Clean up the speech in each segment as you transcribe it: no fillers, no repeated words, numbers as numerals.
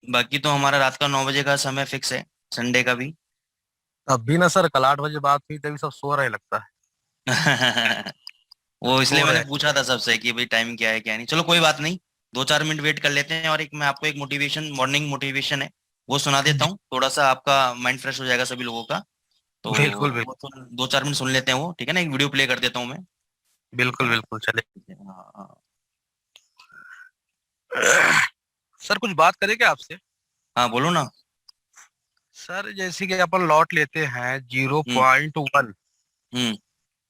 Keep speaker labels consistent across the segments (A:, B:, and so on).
A: बाकी तो हमारा रात का 9 बजे का समय फिक्स है, संडे का भी।
B: अब भी ना सर, कल 8 बजे बात हुई तभी सब सो रहे लगता है।
A: वो
B: सो
A: इसलिए मैंने
B: रहे हैं।
A: पूछा था सबसे कि भाई टाइम क्या है क्या नहीं। चलो कोई बात नहीं, 2-4 मिनट वेट कर लेते हैं, और एक मैं आपको एक मोटिवेशन, मॉर्निंग मोटिवेशन है, वो सुना देता
B: जी,
A: हूँ, थोड़ा सा आपका माइंड फ्रेश हो जाएगा सभी लोगों का। तो
B: बिल्कुल बिल्कुल।
A: वो 2-4 मिनट सुन लेते हैं वो, ठीक है ना? एक वीडियो प्ले कर देता हूँ मैं। ठीक
B: बिल्कुल
A: है।
B: बिल्कुल चले।
A: ठीक है, हाँ हाँ।
B: सर कुछ बात करें क्या आपसे?
A: हाँ बोलो ना।
B: सर जैसे कि अपन लॉट लेते हैं जीरो
A: हम्म।
B: पॉइंट वन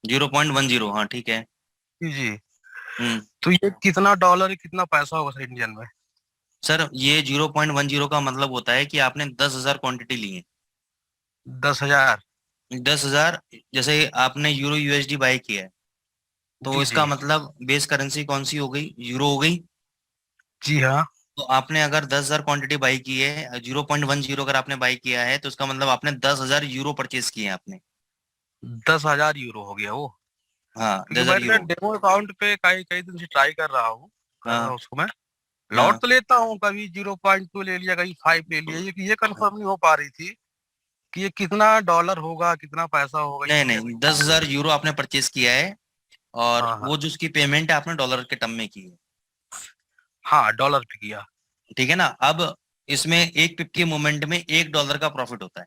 A: 0.10, हाँ ठीक है।
B: जी,
A: हम्म।
B: तो ये कितना डॉलर, कितना पैसा होगा सर इंडियन में?
A: सर ये 0.10 का मतलब होता है कि आपने 10,000 क्वांटिटी ली है।
B: 10,000?
A: 10,000, जैसे आपने यूरो यूएसडी बाय किया है, तो
B: जी जी।
A: इसका मतलब बेस करेंसी कौन सी हो गई? यूरो हो गई।
B: जी हाँ।
A: तो आपने अगर 10,000 क्वांटिटी बाई की है, 0.10 अगर आपने बाई किया है, तो इसका मतलब आपने 10,000 यूरो परचेज किए हैं आपने।
B: 10,000 यूरो हो गया वो?
A: हाँ, दस
B: क्योंकि
A: हजार
B: मैं ना
A: यूरो
B: डेमो अकाउंट पे कई कई दिन से ट्राई कर रहा हूँ
A: हाँ
B: उसको मैं। लॉट
A: हाँ।
B: तो लेता हूँ, कभी 0.2 ले लिया, कभी 5 ले लिया, ये कंफर्म नहीं हो पा रही थी कि ये कितना डॉलर होगा, कितना पैसा होगा
A: नहीं
B: इंडियन
A: नहीं,
B: में।
A: 10,000 यूरो आपने परचेज किया है, और
B: हाँ हाँ।
A: वो जो उसकी पेमेंट है आपने डॉलर के टर्म में की है।
B: हाँ, डॉलर पे किया।
A: ठीक है ना? अब इसमें एक पिप के मोमेंट में $1 का प्रॉफिट होता है।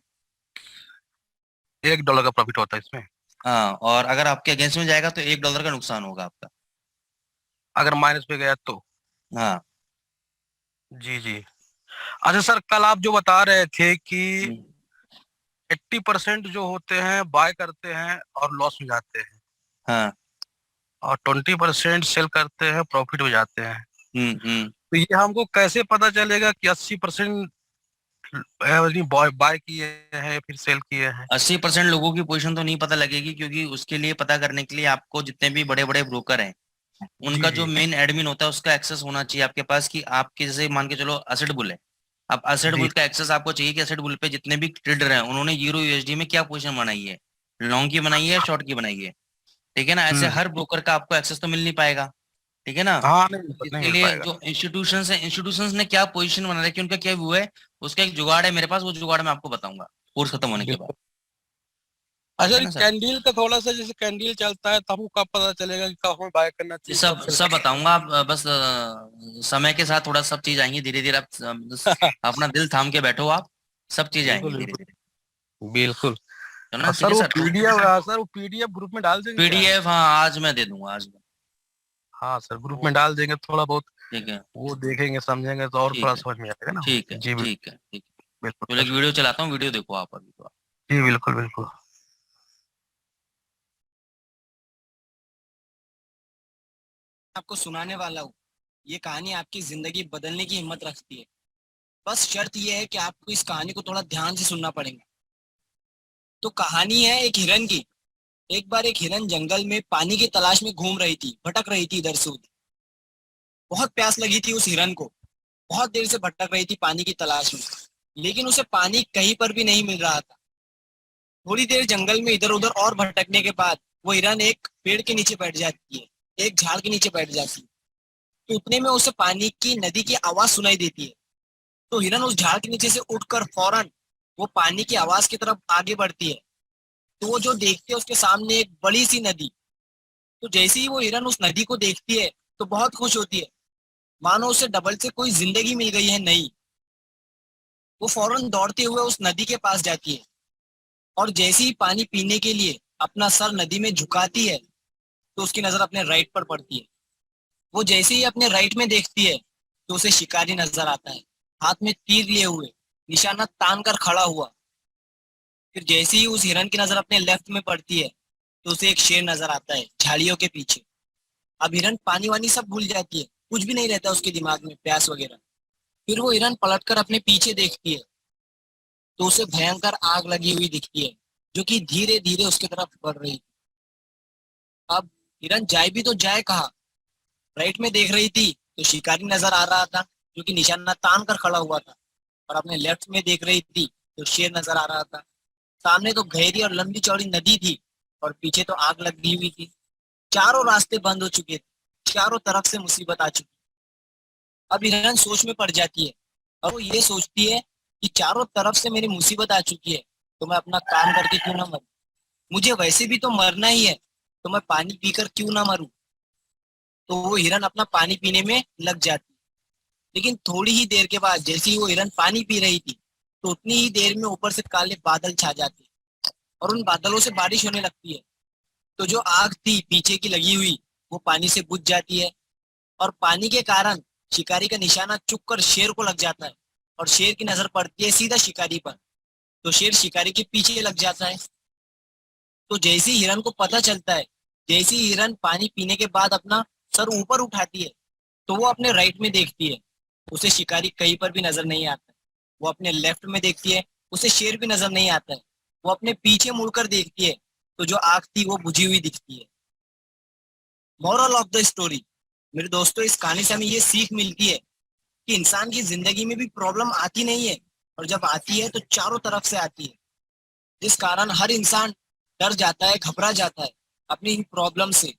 B: $1 का प्रॉफिट होता है इसमें?
A: हाँ, और अगर आपके अगेंस्ट में जाएगा तो $1 का नुकसान होगा आपका।
B: अगर माइनस पे गया तो?
A: हाँ।
B: जी जी। अच्छा सर, कल आप जो बता रहे थे कि
A: हम्म,
B: 80% जो होते हैं बाय करते हैं और लॉस में जाते हैं,
A: हाँ।
B: और 20% सेल करते हैं प्रॉफिट में जाते हैं,
A: हम्म।
B: तो ये हमको कैसे पता चलेगा कि 80% बाय बाय किए हैं या फिर सेल किए हैं?
A: 80% लोगों की पोजीशन तो नहीं पता लगेगी, क्योंकि उसके लिए पता करने के लिए आपको जितने भी बड़े बड़े ब्रोकर हैं,
B: जी
A: उनका जो
B: जी।
A: मेन एडमिन होता है उसका एक्सेस होना चाहिए आपके पास, कि आपके जैसे मान के चलो असेट बुल है, अब असेट
B: जी।
A: बुल का एक्सेस आपको चाहिए कि असेट बुल पे जितने भी ट्रेडर हैं उन्होंने यूरो यूएसडी में क्या पोजीशन बनाई है, लॉन्ग की बनाई है, शॉर्ट की बनाई है। ठीक है ना? ऐसे
B: हम्म।
A: हर ब्रोकर का आपको एक्सेस तो मिल नहीं पाएगा। ठीक है ना?
B: हाँ, नहीं नहीं
A: इसके
B: मिल
A: लिए
B: पाएगा।
A: जो इंस्टीट्यूशंस हैं, इंस्टीट्यूशंस ने क्या पोजीशन बना रखी है, उनका क्या व्यू है, उसका एक जुगाड़ है मेरे पास, वो जुगाड़ मैं आपको बताऊंगा कोर्स खत्म होने के बाद।
B: बिल्कुल।
A: ठीक
B: अच्छा,
A: है ना सर?
B: कैंडल का थोड़ा सा, जैसे कैंडल चलता है तो हमको कब पता चलेगा कि कब हमें बाय करना
A: ये
B: चाहिए, कब
A: सब
B: सेल
A: सब
B: करना
A: बताऊंगा, आप बस समय के साथ थोड़ा सब चीज आएंगी धीरे धीरे, आप बस
B: चाहिए?
A: अपना दिल थाम के बैठो आप, सब चीजें आएंगी
B: बिल्कुल
A: धीरे
B: बिल्कुल।
A: धीरे।
B: बिल्कुल।
A: तो ना, ठीक
B: सर
A: है
B: वो
A: सर, तो
B: पीडीएफ सर वो पीडीएफ ग्रुप में डाल देंगे क्या?
A: पीडीएफ, हाँ आज मैं दे दूंगा, आज मैं।
B: हाँ सर, ग्रुप
A: वो
B: में डाल देंगे थोड़ा बहुत।
A: ठीक है।
B: वो देखेंगे समझेंगे तो और
A: ठीक
B: थोड़ा
A: है।
B: समझ में आएगा ना।
A: ठीक है।
B: जी बिल्कुल।
A: ठीक है। ठीक है।
B: बिल्कुल
A: तो एक
B: सर।
A: वीडियो चलाता हूँ, वीडियो देखो आप अभी तो।
B: जी बिल्कुल बिल्कुल।
C: आपको सुनाने वाला हूँ। ये कहानी आपकी जिंदगी बदलने की हिम्मत रखती है। बस शर्त यह है कि आपको इस कहानी को थोड़ा ध्यान से सुनना पड़ेगा। तो कहानी है एक हिरन की। एक बार एक हिरन जंगल में पानी की तलाश में घूम रही थी, भटक रही थी इधर से उधर। बहुत प्यास लगी थी उस हिरन को। बहुत देर से भटक रही थी पानी की तलाश में, लेकिन उसे पानी कहीं पर भी नहीं मिल रहा था। थोड़ी देर जंगल में इधर उधर और भटकने के बाद वो हिरन एक पेड़ के नीचे बैठ जाती है, एक झाड़ के नीचे बैठ जाती है। तो उतने में उसे पानी की नदी की आवाज सुनाई देती है। तो हिरन उस झाड़ के नीचे से उठकर फौरन वो पानी की आवाज की तरफ आगे बढ़ती है। तो वो जो देखती है उसके सामने एक बड़ी सी नदी। तो जैसे ही वो हिरन उस नदी को देखती है तो बहुत खुश होती है, मानो उसे डबल से कोई जिंदगी मिल गई है नई। वो फौरन दौड़ते हुए उस नदी के पास जाती है, और जैसे ही पानी पीने के लिए अपना सर नदी में झुकाती है तो उसकी नजर अपने राइट पर पड़ती है। वो जैसे ही अपने राइट में देखती है तो उसे शिकारी नजर आता है, हाथ में तीर लिए हुए, निशाना तान कर खड़ा हुआ। फिर जैसे ही उस हिरन की नजर अपने लेफ्ट में पड़ती है तो उसे एक शेर नजर आता है झाड़ियों के पीछे। अब हिरन पानी वानी सब भूल जाती है, कुछ भी नहीं रहता उसके दिमाग में, प्यास वगैरह। फिर वो हिरन पलटकर अपने पीछे देखती है तो उसे भयंकर आग लगी हुई दिखती है, जो कि धीरे धीरे उसकी तरफ बढ़ रही थी। अब हिरन जाए भी तो जाए कहाँ? राइट में देख रही थी तो शिकारी नजर आ रहा था, जो कि निशाना तान कर खड़ा हुआ था। और अपने लेफ्ट में देख रही थी तो शेर नजर आ रहा था। सामने तो गहरी और लंबी चौड़ी नदी थी, और पीछे तो आग लगी हुई थी। चारों रास्ते बंद हो चुके थे, चारों तरफ से मुसीबत आ चुकी। अब हिरन सोच में पड़ जाती है और वो ये सोचती है कि चारों तरफ से मेरी मुसीबत आ चुकी है, तो मैं अपना काम करके क्यों ना मरूं, मुझे वैसे भी तो मरना ही है, तो मैं पानी पीकर क्यों ना मरूं। तो वो हिरन अपना पानी पीने में लग जाती। लेकिन थोड़ी ही देर के बाद जैसे ही वो हिरन पानी पी रही थी, तो उतनी ही देर में ऊपर से काले बादल छा जाते और उन बादलों से बारिश होने लगती है। तो जो आग थी पीछे की लगी हुई, वो पानी से बुझ जाती है और पानी के कारण शिकारी का निशाना चुप कर शेर को लग जाता है और शेर की नजर पड़ती है सीधा शिकारी पर। तो शेर शिकारी के पीछे लग जाता है। तो जैसे ही हिरन को पता चलता है, जैसे ही हिरन पानी पीने के बाद अपना सर ऊपर उठाती है, तो वो अपने राइट में देखती है, उसे शिकारी कहीं पर भी नजर नहीं आता है। वो अपने लेफ्ट में देखती है, उसे शेर भी नजर नहीं आता है। वो अपने पीछे मुड़कर देखती है, तो जो आग थी वो बुझी हुई दिखती है। मॉरल ऑफ द स्टोरी, मेरे दोस्तों, इस कहानी से हमें ये सीख मिलती है कि इंसान की जिंदगी में भी प्रॉब्लम आती नहीं है, और जब आती है तो चारों तरफ से आती है, जिस कारण हर इंसान डर जाता है, घबरा जाता है अपनी इन प्रॉब्लम से।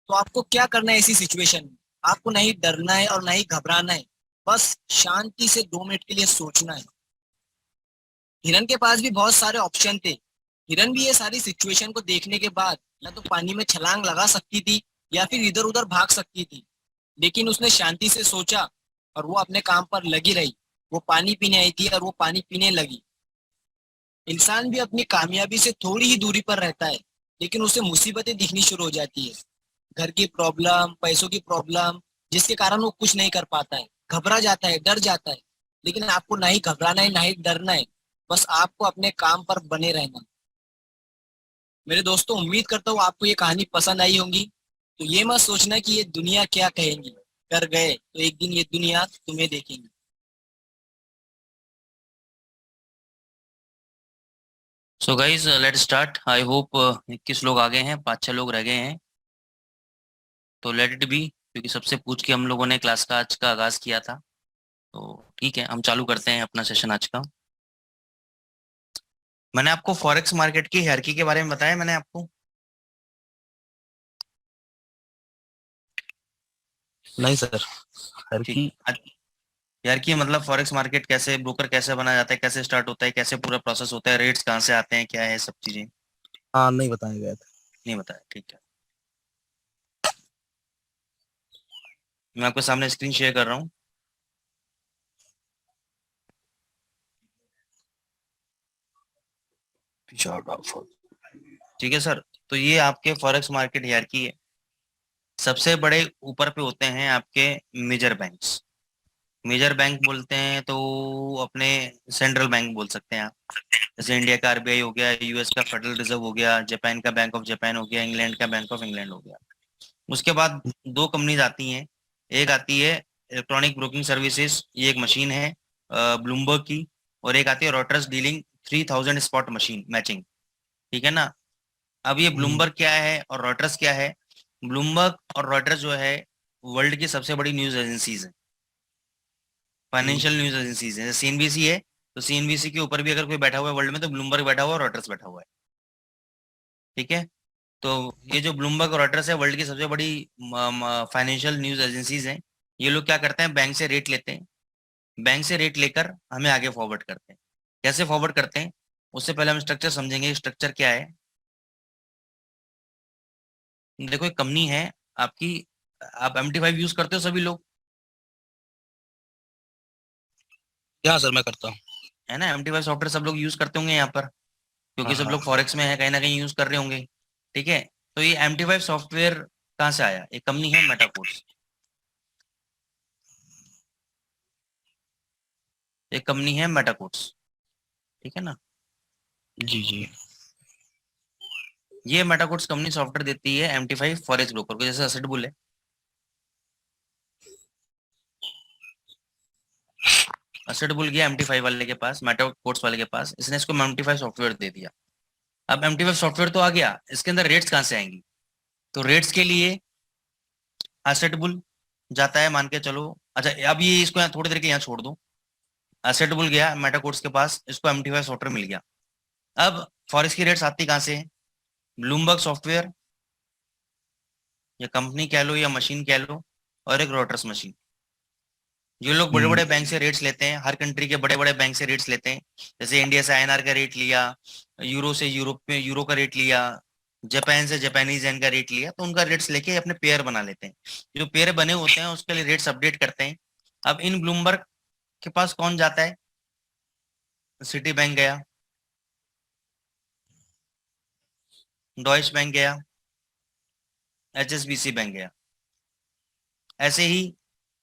C: तो आपको क्या करना है ऐसी सिचुएशन में? आपको नहीं डरना है और नहीं घबराना है, बस शांति से 2 मिनट के लिए सोचना है। हिरन के पास भी बहुत सारे ऑप्शन थे। हिरन भी ये सारी सिचुएशन को देखने के बाद या तो पानी में छलांग लगा सकती थी या फिर इधर उधर भाग सकती थी, लेकिन उसने शांति से सोचा और वो अपने काम पर लगी रही। वो पानी पीने आई थी और वो पानी पीने लगी। इंसान भी अपनी कामयाबी से थोड़ी ही दूरी पर रहता है, लेकिन उसे मुसीबतें दिखनी शुरू हो जाती है। घर की प्रॉब्लम, पैसों की प्रॉब्लम, जिसके कारण वो कुछ नहीं कर पाता है, घबरा जाता है, डर जाता है। लेकिन आपको ना ही घबराना है ना ही डरना है, बस आपको अपने काम पर बने रहना। मेरे दोस्तों, उम्मीद करता हूँ आपको ये कहानी पसंद आई होगी। तो ये मत सोचना कि ये दुनिया क्या कहेंगी, कर गए तो एक दिन ये दुनिया तुम्हें देखेंगी।
A: So guys let start. I hope 21 लोग आ गए हैं, 5-6 लोग रह गए हैं, तो लेट इट बी, क्योंकि सबसे पूछ के हम लोगों ने क्लास का आज का आगाज किया था। तो ठीक है, हम चालू करते हैं अपना सेशन आज का। मैंने आपको फॉरेक्स मार्केट की हायरार्की के बारे में बताया मैंने आपको।
B: नहीं सर, हर
A: ठीक।
B: की।
A: हायरार्की मतलब फॉरेक्स मार्केट कैसे, ब्रोकर कैसे बना जाता है, कैसे स्टार्ट होता है, कैसे पूरा प्रोसेस होता है, रेट्स कहाँ से आते हैं, क्या है, सब चीजें
B: हाँ, नहीं बताया गया था।
A: नहीं बताया। ठीक है, मैं आपके सामने स्क्रीन शेयर कर रहा हूँ। ठीक है सर, तो ये आपके फॉरेक्स मार्केट हायरार्की है। सबसे बड़े ऊपर पे होते हैं आपके मेजर बैंक्स। मेजर बैंक बोलते हैं तो अपने सेंट्रल बैंक बोल सकते हैं आप। जैसे इंडिया का आरबीआई हो गया, यूएस का फेडरल रिजर्व हो गया, जापान का बैंक ऑफ जापान हो गया, इंग्लैंड का बैंक ऑफ इंग्लैंड हो गया। उसके बाद दो कंपनीज आती हैं। एक आती है इलेक्ट्रॉनिक ब्रोकिंग सर्विसेज, ये एक मशीन है ब्लूमबर्ग की। और एक आती है Rotter's dealing 3000 spot machine matching. ठीक है ना। अब ये ब्लूमबर्ग क्या है और रॉटर्स क्या है? ब्लूमबर्ग और रॉटर्स जो है वर्ल्ड की सबसे बड़ी न्यूज एजेंसीज है, फाइनेंशियल न्यूज एजेंसीज है। सीएनबीसी है, तो सीएनबीसी के ऊपर भी अगर कोई बैठा हुआ है वर्ल्ड में, तो ब्लूमबर्ग बैठा हुआ है, रॉटर्स बैठा हुआ है। ठीक है। तो ये जो ब्लूमबर्ग और रॉटर्स है वर्ल्ड की सबसे बड़ी फाइनेंशियल न्यूज एजेंसीज हैं। ये लोग क्या करते हैं, बैंक से रेट लेते हैं। बैंक से रेट लेकर हमें आगे फॉरवर्ड करते हैं। कैसे फॉरवर्ड करते हैं, उससे पहले हम स्ट्रक्चर समझेंगे। स्ट्रक्चर क्या है, देखो एक कंपनी है आपकी। आप MT5 यूज करते हो सभी लोग,
B: हाँ सर, मैं करता हूँ।
A: है ना। MT5 सॉफ्टवेयर सब लोग यूज करते होंगे यहाँ पर, क्योंकि
B: हाँ
A: सब
B: हाँ।
A: लोग फॉरेक्स में है, कहीं ना कहीं यूज कर रहे होंगे। ठीक है। तो ये MT5 सॉफ्टवेयर कहाँ से आया? एक कंपनी है मेटाकोर्स। एक कंपनी है मेटाकोर्स। ठीक है ना।
B: जी जी।
A: ये मेटाकोर्स कंपनी सॉफ्टवेयर देती है MT5 फॉरेक्स ब्रोकर को, जैसे असेट बुल है। असेट बुल गया MT5 वाले के पास, मेटाकोर्स वाले के पास, इसने इसको MT5 सॉफ्टवेयर दे दिया। अब MT5 सॉफ्टवेयर तो आ गया, इसके अंदर रेट्स कहाँ से आएंगी? तो रेट्स के लिए असेट बुल जाता है, मान के चलो। अच्छा, अब ये इसको यहाँ थोड़ी देर के यहाँ छोड़ दो। असेट बुल गया मेटाकोर्स के पास, इसको MT5 सॉफ्टवेयर मिल गया। अब फॉरेक्स की रेट्स आती कहाँ से है? ब्लूमबर्ग सॉफ्टवेयर, या कंपनी कह लो या मशीन कह लो, और एक रोटर्स मशीन। जो लोग बड़े बड़े बैंक से रेट्स लेते हैं, हर कंट्री के बड़े बड़े बैंक से रेट्स लेते हैं, जैसे इंडिया से आईएनआर का रेट लिया, यूरो से यूरोप में यूरो का रेट लिया, जापान से जापानीज येन का रेट लिया, तो उनका रेट्स लेके अपने पेयर बना लेते हैं। जो पेयर बने होते हैं उसके लिए रेट्स अपडेट करते हैं। अब इन ब्लूमबर्ग के पास कौन जाता है? सिटी बैंक गया, डॉइच बैंक गया, एचएसबीसी बैंक गया। ऐसे ही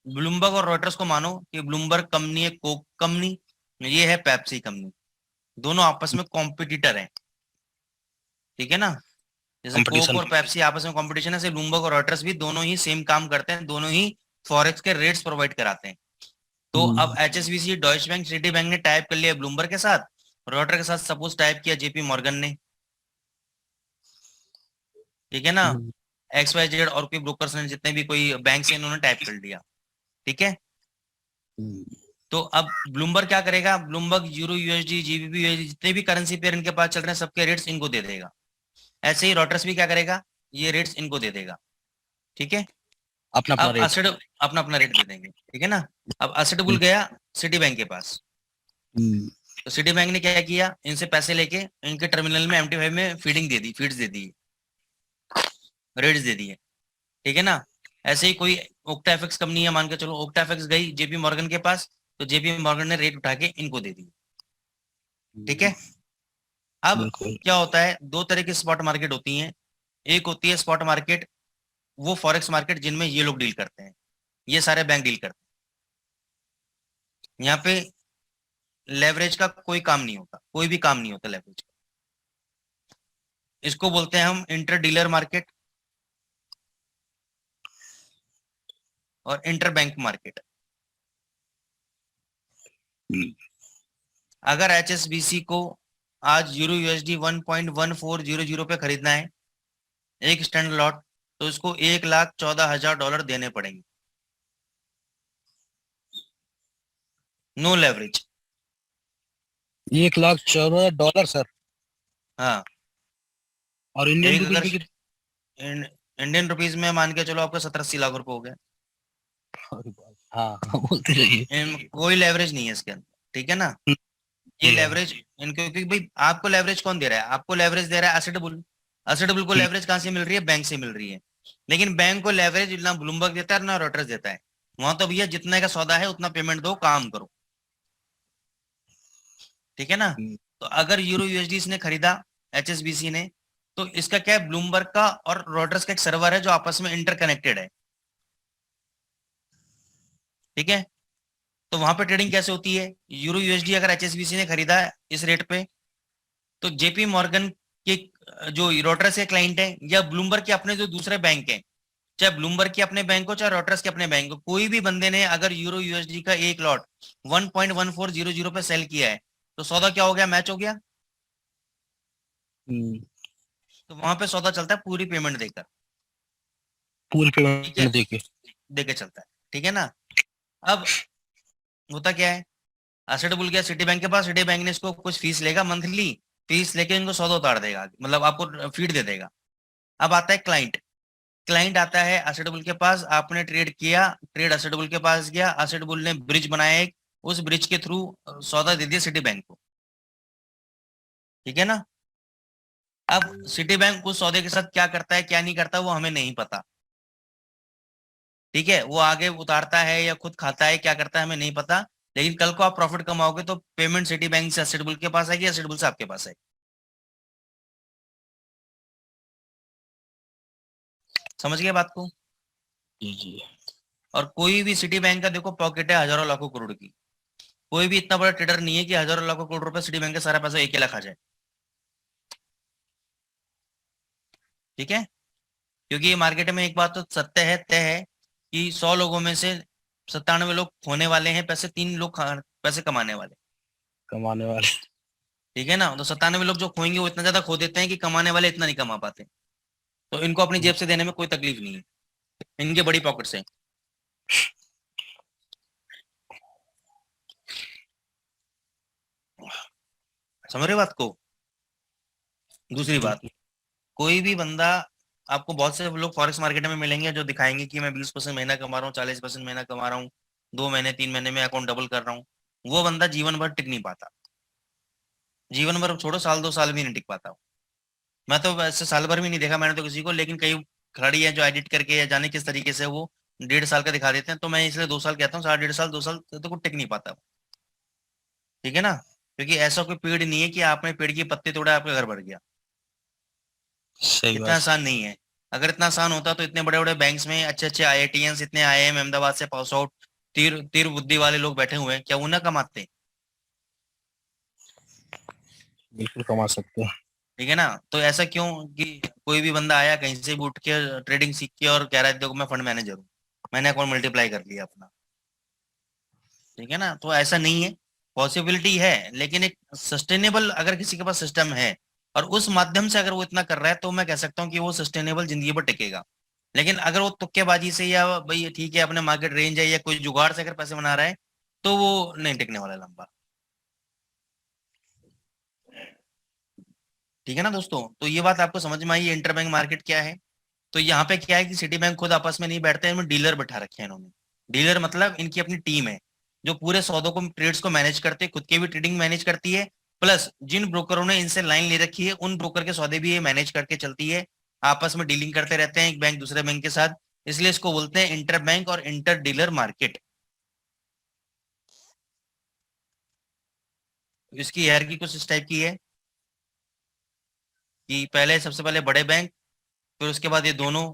A: ब्लूमबर्ग और रॉयटर्स को मानो कि ब्लूमबर्ग कंपनी है कोक कंपनी, ये है पेप्सी कंपनी, दोनों आपस में कॉम्पिटिटर हैं। ठीक है ना? जैसे कोक
B: कंपटीशन।
A: और पेप्सी आपस में कंपटीशन है, ऐसे ब्लूमबर्ग और रॉयटर्स भी दोनों ही सेम काम करते हैं, दोनों ही फॉरेक्स के रेट्स प्रोवाइड कराते हैं। तो अब HSBC, Deutsche bank, city bank ने टाइप कर लिया ब्लूमबर्ग के साथ, रॉयटर के साथ सपोज टाइप किया जेपी मॉर्गन ने। ठीक है ना? एक्स वाई जेड और कोई ब्रोकर्स ने, जितने भी कोई बैंक से, इन्होंने टाइप कर दिया। ठीक है? तो अब ब्लूमबर्ग क्या करेगा? Bloomberg euro, USD, GBP, USD, जितने भी करेंसी पेयर इनके पास चल रहे हैं सबके रेट्स इनको दे देगा। ऐसे ही रॉयटर्स भी क्या करेगा? ये रेट्स इनको दे देगा। ठीक है?
B: अपना अपना
A: अब
B: रेट।
A: असेट अपना अपना रेट दे देंगे। ठीक है ना? अब असेट बुल गया सिटी बैंक के पास, तो सिटी बैंक ने क्या किया? इनसे पैसे लेके इनके टर्मिनल में MT5 में फीडिंग दे दी, फीड्स दे दी, रेट्स दे दिए। ठीक है ना? ऐसे ही कोई ओक्टा एफएक्स कंपनी है, मान के चलो ओक्टा एफएक्स गई जेपी मॉर्गन के पास, तो जेपी मॉर्गन ने रेट उठा के इनको दे दी। ठीक है? अब
B: बिल्कुल।
A: क्या होता है, दो तरह की स्पॉट मार्केट होती हैं। एक होती है स्पॉट मार्केट, वो फॉरेक्स मार्केट जिनमें ये लोग डील करते हैं, ये सारे बैंक डील करते हैं। यहाँ पे लेवरेज का कोई काम नहीं होता, कोई भी काम नहीं होता लेवरेज का। इसको बोलते हैं हम इंटर डीलर मार्केट और इंटर बैंक मार्केट। अगर HSBC को आज यूरो यूएसडी 1.1400 पे खरीदना है एक स्टैंड लॉट, तो इसको $1,14,000 देने पड़ेंगे, नो लेवरेज।
B: $1,14,000 सर।
A: हाँ,
B: और इंडियन
A: एक
B: रुपीज
A: अगर
B: भी कितने?
A: इंडियन रुपीज में मान के चलो आपका 70-80 लाख रुपए हो गए।
B: हाँ बोलते रहिए।
A: कोई लेवरेज नहीं है इसके अंदर। ठीक है ना? ये लेवरेज इनको, क्योंकि भाई आपको लेवरेज कौन दे रहा है? आपको लेवरेज दे रहा है एसेटेबल। एसेटेबल को लेवरेज कहाँ से मिल रही है? बैंक से मिल रही है। लेकिन बैंक को लेवरेज ना ब्लूमबर्ग देता है ना रॉयटर्स देता है। वहां तो भैया जितने का सौदा है उतना पेमेंट दो, काम करो। ठीक है ना? तो अगर यूरो यूएसडी इसने खरीदा HSBC ने, तो इसका क्या है, ब्लूमबर्ग का और रॉयटर्स का एक सर्वर है जो आपस में इंटरकनेक्टेड है। ठीक है? तो वहां पे ट्रेडिंग कैसे होती है? यूरो यूएसडी अगर HSBC ने खरीदा है इस रेट पे, तो जेपी मॉर्गन के जो रॉयटर्स के क्लाइंट है या ब्लूमबर्ग के अपने जो दूसरे बैंक हैं, चाहे ब्लूमबर्ग के अपने बैंक हो चाहे रॉयटर्स के अपने बैंक हो, कोई भी बंदे ने अगर यूरो यूएसडी का एक लॉट 1.1400 पे सेल किया है, तो सौदा क्या हो गया? मैच हो गया। तो वहां पे सौदा चलता है पूरी पेमेंट देकर।
B: पूरी
A: ठीक है?
B: पेमेंट देके।
A: देके चलता है। ठीक है ना? अब होता क्या है, एसेट बुल गया सिटी बैंक के पास, सिटी बैंक ने इसको कुछ फीस लेगा मंथली, फीस लेके इनको सौदा उतार देगा, मतलब आपको फीड दे देगा। अब आता है क्लाइंट, क्लाइंट आता है एसेटेबल के पास, आपने ट्रेड किया, ट्रेड एसेटेबल के पास गया, एसेटेबल ने ब्रिज बनाया एक, उस ब्रिज के थ्रू सौदा दे दिया सिटी बैंक को। ठीक है ना? अब सिटी बैंक उस सौदे के साथ क्या करता है क्या नहीं करता वो हमें नहीं पता। ठीक है? वो आगे उतारता है या खुद खाता है, क्या करता है हमें नहीं पता। लेकिन कल को आप प्रॉफिट कमाओगे तो पेमेंट सिटी बैंक से एसेटेबल के पास आएगी, एसेटेबल से आपके पास आएगी। समझ गए बात को?
B: जी।
A: और कोई भी सिटी बैंक का देखो पॉकेट है हजारों लाखों करोड़ की, कोई भी इतना बड़ा ट्रेडर नहीं है कि हजारों लाखों करोड़ रुपए सिटी बैंक का सारा पैसा एक ही लाख आ जाए। ठीक है? क्योंकि ये मार्केट में एक बात तो सत्य है, तय है कि 100 लोगों में से 97 लोग खोने वाले हैं पैसे, 3 लोग पैसे कमाने वाले।
B: कमाने वाले।
A: ठीक है ना? तो 97 लोग जो खोएंगे वो इतना ज्यादा खो देते हैं कि कमाने वाले इतना नहीं कमा पाते। तो इनको अपनी जेब से देने में कोई तकलीफ नहीं है, इनके बड़ी पॉकेट्स हैं। समझ रहे बात को? दूसरी बात, कोई भी बंदा, आपको बहुत से लोग फॉरेक्स मार्केट में मिलेंगे जो दिखाएंगे कि मैं 20% महीना कमा रहा हूँ, 40% महीना कमा रहा हूँ, 2 महीने 3 महीने में अकाउंट डबल कर रहा हूँ, वो बंदा जीवन भर टिक नहीं पाता। जीवन भर छोड़ो, साल 2 साल भी नहीं टिक पाता। मैं तो वैसे साल भर भी नहीं देखा मैंने तो किसी को, लेकिन कई खिलाड़ी है जो एडिट करके या जाने किस तरीके से वो 1.5 साल का दिखा देते हैं, तो मैं इसलिए 2 साल कहता हूँ, 1.5 साल 2 साल तो कोई टिक नहीं पाता। ठीक है ना, क्योंकि ऐसा कोई पेड़ नहीं है कि आपने पेड़ की पत्ते तोड़ा आपका घर भर गया।
B: सही
A: इतना
B: बात।
A: आसान नहीं है। अगर इतना आसान होता तो इतने बड़े बड़े बैंक्स में अच्छे अच्छे आईआईटीएंस, इतने आईआईएम अहमदाबाद से पास आउट तीर तीर बुद्धि वाले लोग बैठे हुए हैं, क्या वो ना कमाते?
B: बिल्कुल कमा सकते हैं।
A: ठीक है ना, तो ऐसा क्यों कि कोई भी बंदा आया कहीं से भी उठ के ट्रेडिंग सीख के और कह रहा है देखो मैं फंड मैनेजर हूँ, मैंने अकाउंट मल्टीप्लाई कर लिया अपना। ठीक है ना, तो ऐसा नहीं है। पॉसिबिलिटी है, लेकिन एक सस्टेनेबल अगर किसी के पास सिस्टम है और उस माध्यम से अगर वो इतना कर रहा है, तो मैं कह सकता हूँ कि वो सस्टेनेबल जिंदगी पर टिकेगा। लेकिन अगर वो तुक्केबाजी से या भाई ठीक है अपने मार्केट रेंज है या कोई जुगाड़ से अगर पैसे बना रहा है, तो वो नहीं टिकने वाला लंबा। ठीक है ना दोस्तों, तो ये बात आपको समझ में आई इंटरबैंक मार्केट क्या है। तो यहाँ पे क्या है कि सिटी बैंक खुद आपस में नहीं बैठते हैं, इनमें डीलर बैठा रखे हैं इन्होंने। डीलर मतलब इनकी अपनी टीम है जो पूरे सौदों को ट्रेड्स को मैनेज करते हैं, खुद की भी ट्रेडिंग मैनेज करती है, प्लस जिन ब्रोकरों ने इनसे लाइन ले रखी है उन ब्रोकर के सौदे भी ये मैनेज करके चलती है। आपस में डीलिंग करते रहते हैं एक बैंक दूसरे बैंक के साथ, इसलिए इसको बोलते हैं इंटर बैंक और इंटर डीलर मार्केट। इसकी हायरार्की कुछ इस टाइप की है कि पहले सबसे पहले बड़े बैंक, फिर उसके बाद ये दोनों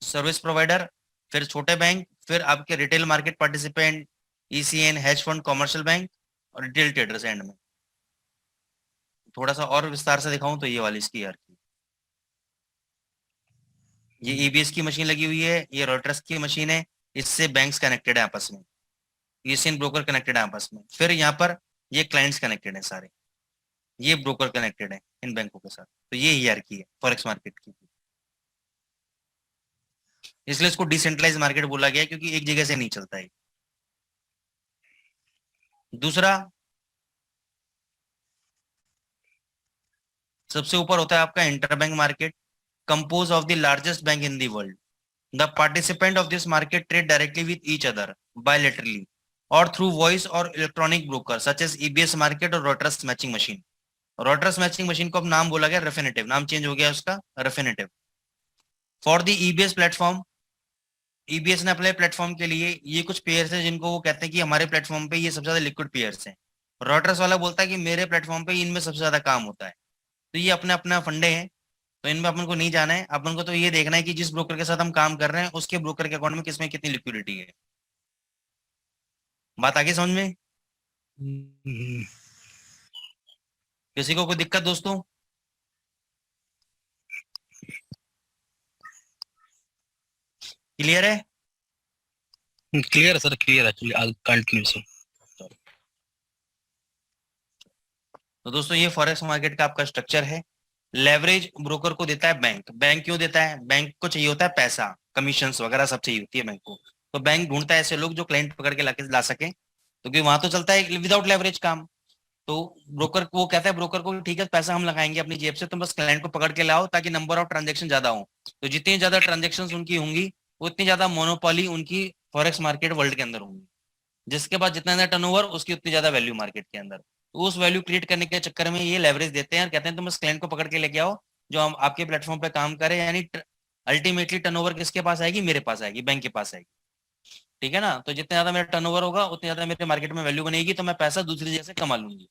A: सर्विस प्रोवाइडर, फिर छोटे बैंक, फिर आपके retail market participant, ECN, hedge fund, commercial bank और रिटेल ट्रेडर्स एंड में। थोड़ा सा और विस्तार से दिखाऊं तो ये वाली इसकी यार की, ये ईबीएस की मशीन लगी हुई है, ये रॉयटर्स की मशीन है, इससे बैंक्स कनेक्टेड है आपस में, ईसीएन ब्रोकर कनेक्टेड है आपस में, फिर यहाँ पर ये क्लाइंट्स कनेक्टेड है सारे, ये ब्रोकर कनेक्टेड है इन बैंकों के साथ। तो ये हायरार्की है फॉरेक्स मार्केट की, इसलिए इसको डिसेंट्रलाइज मार्केट बोला गया क्योंकि एक जगह से नहीं चलता है। दूसरा, सबसे ऊपर होता है आपका interbank market, compose of the largest bank in the world. The participant of this market trade directly with each other bilaterally और थ्रू वॉइस और electronic broker such as EBS market और Reuters matching machine. Reuters matching machine को अब नाम बोला गया रेफिनेटिव, नाम change हो गया उसका रेफिनेटिव। For the EBS platform, EBS ने अपने प्लेटफॉर्म के लिए ये कुछ पेयर्स हैं जिनको वो कहते हैं कि हमारे प्लेटफॉर्म पे ये सबसे ज्यादा लिक्विड पेयर्स हैं। रॉटर्स वाला बोलता है कि मेरे प्लेटफॉर्म पे इनमें सबसे ज्यादा काम होता है। तो ये अपने अपना फंडे हैं, तो इनमें अपन को नहीं जाना है, अपन को तो ये देखना है कि जिस ब्रोकर के साथ हम काम कर रहे हैं उसके ब्रोकर के अकाउंट में किसमें कितनी लिक्विडिटी है। बात आगे समझ में?
B: हम्म,
A: किसी को कोई दिक्कत दोस्तों? क्लियर है?
B: Clear sir, clear actually, continue sir.
A: तो दोस्तों ये फॉरेक्स मार्केट का आपका स्ट्रक्चर है। लेवरेज ब्रोकर को देता है बैंक। बैंक क्यों देता है? बैंक को चाहिए होता है पैसा, कमीशन वगैरह सब चाहिए होती है बैंक को। तो बैंक ढूंढता है ऐसे लोग जो क्लाइंट पकड़ के ला सके, क्योंकि वहां तो चलता है विदाउट लेवरेज काम। तो ब्रोकर को, वो कहता है ब्रोकर को ठीक है पैसा हम लगाएंगे अपनी जेब से, तुम बस क्लाइंट को पकड़ के लाओ ताकि नंबर ऑफ ट्रांजेक्शन ज्यादा हो। तो जितनी ज्यादा ट्रांजेक्शन उनकी होंगी उतनी ज्यादा मोनोपोली उनकी फॉरेक्स मार्केट वर्ल्ड के अंदर होंगी। जिसके पास जितना ज्यादा टर्नओवर उसकी उतनी ज्यादा वैल्यू मार्केट के अंदर। तो उस वैल्यू क्रिएट करने के चक्कर में ये लेवरेज देते हैं और कहते हैं तुम बस क्लाइंट को पकड़ के लेके आओ जो हम आपके प्लेटफॉर्म पे काम करे, यानी अल्टीमेटली टर्नओवर किसके पास आएगी? मेरे पास आएगी, बैंक के पास आएगी। ठीक है ना, तो जितना ज्यादा मेरा टर्नओवर होगा उतनी ज्यादा मेरे मार्केट में वैल्यू बनेगी, तो मैं पैसा दूसरी जगह से कमा लूंगी।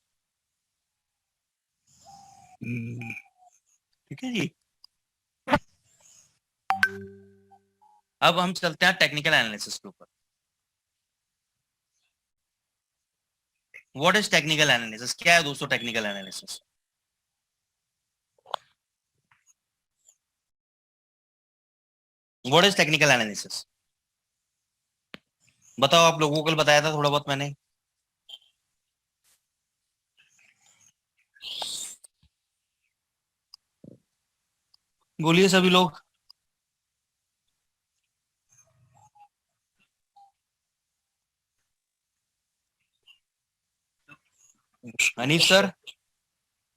B: हम्म,
A: ठीक है जी। अब हम चलते हैं टेक्निकल एनालिसिस के ऊपर। What is technical analysis? क्या है दोस्तों technical analysis? What is technical analysis? बताओ, आप लोगों को कल बताया था थोड़ा बहुत मैंने। बोलिए सभी लोग। हनीफ सर।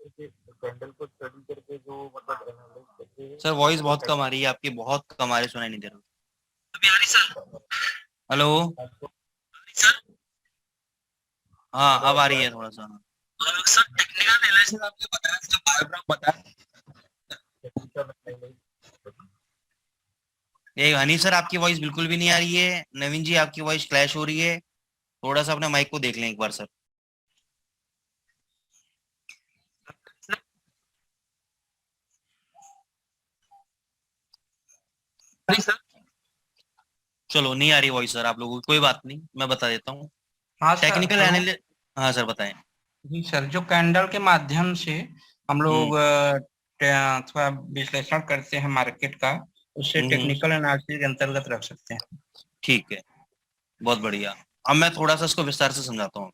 D: कैंडल को स्टडी करके जो मतलब एनालाइज करके
A: सर वॉइस बहुत कम आ रही है आपकी, बहुत कम आ रही, सुनाई नहीं दे रहा। हेलो। हाँ अब आ रही है थोड़ा सा।
C: सर टेक्निकल एनालिसिस आपने बताया, जो बायोग्राफ बताया,
D: टेक्निकल एनालिसिस
A: ये हनी सर आपकी वॉइस बिल्कुल भी नहीं आ रही है, नवीन जी आपकी वॉइस क्लैश हो रही है, थोड़ा सा अपने माइक को देख लें एक बार सर।
C: सर।
A: चलो नहीं आ रही वॉइस सर आप लोगों की, कोई बात नहीं, मैं बता देता हूँ।
E: हाँ सर,
A: टेक्निकल
E: हेलो।
A: एनालिसिस, हाँ सर बताएं।
E: जी सर, जो कैंडल के माध्यम से हम
A: हम्म
E: लोग थोड़ा विश्लेषण करते हैं मार्केट का, उससे
A: हम्म,
E: टेक्निकल एनालिसिस के अंतर्गत रख सकते हैं।
A: ठीक है, बहुत बढ़िया। अब मैं थोड़ा सा इसको विस्तार से समझाता हूँ।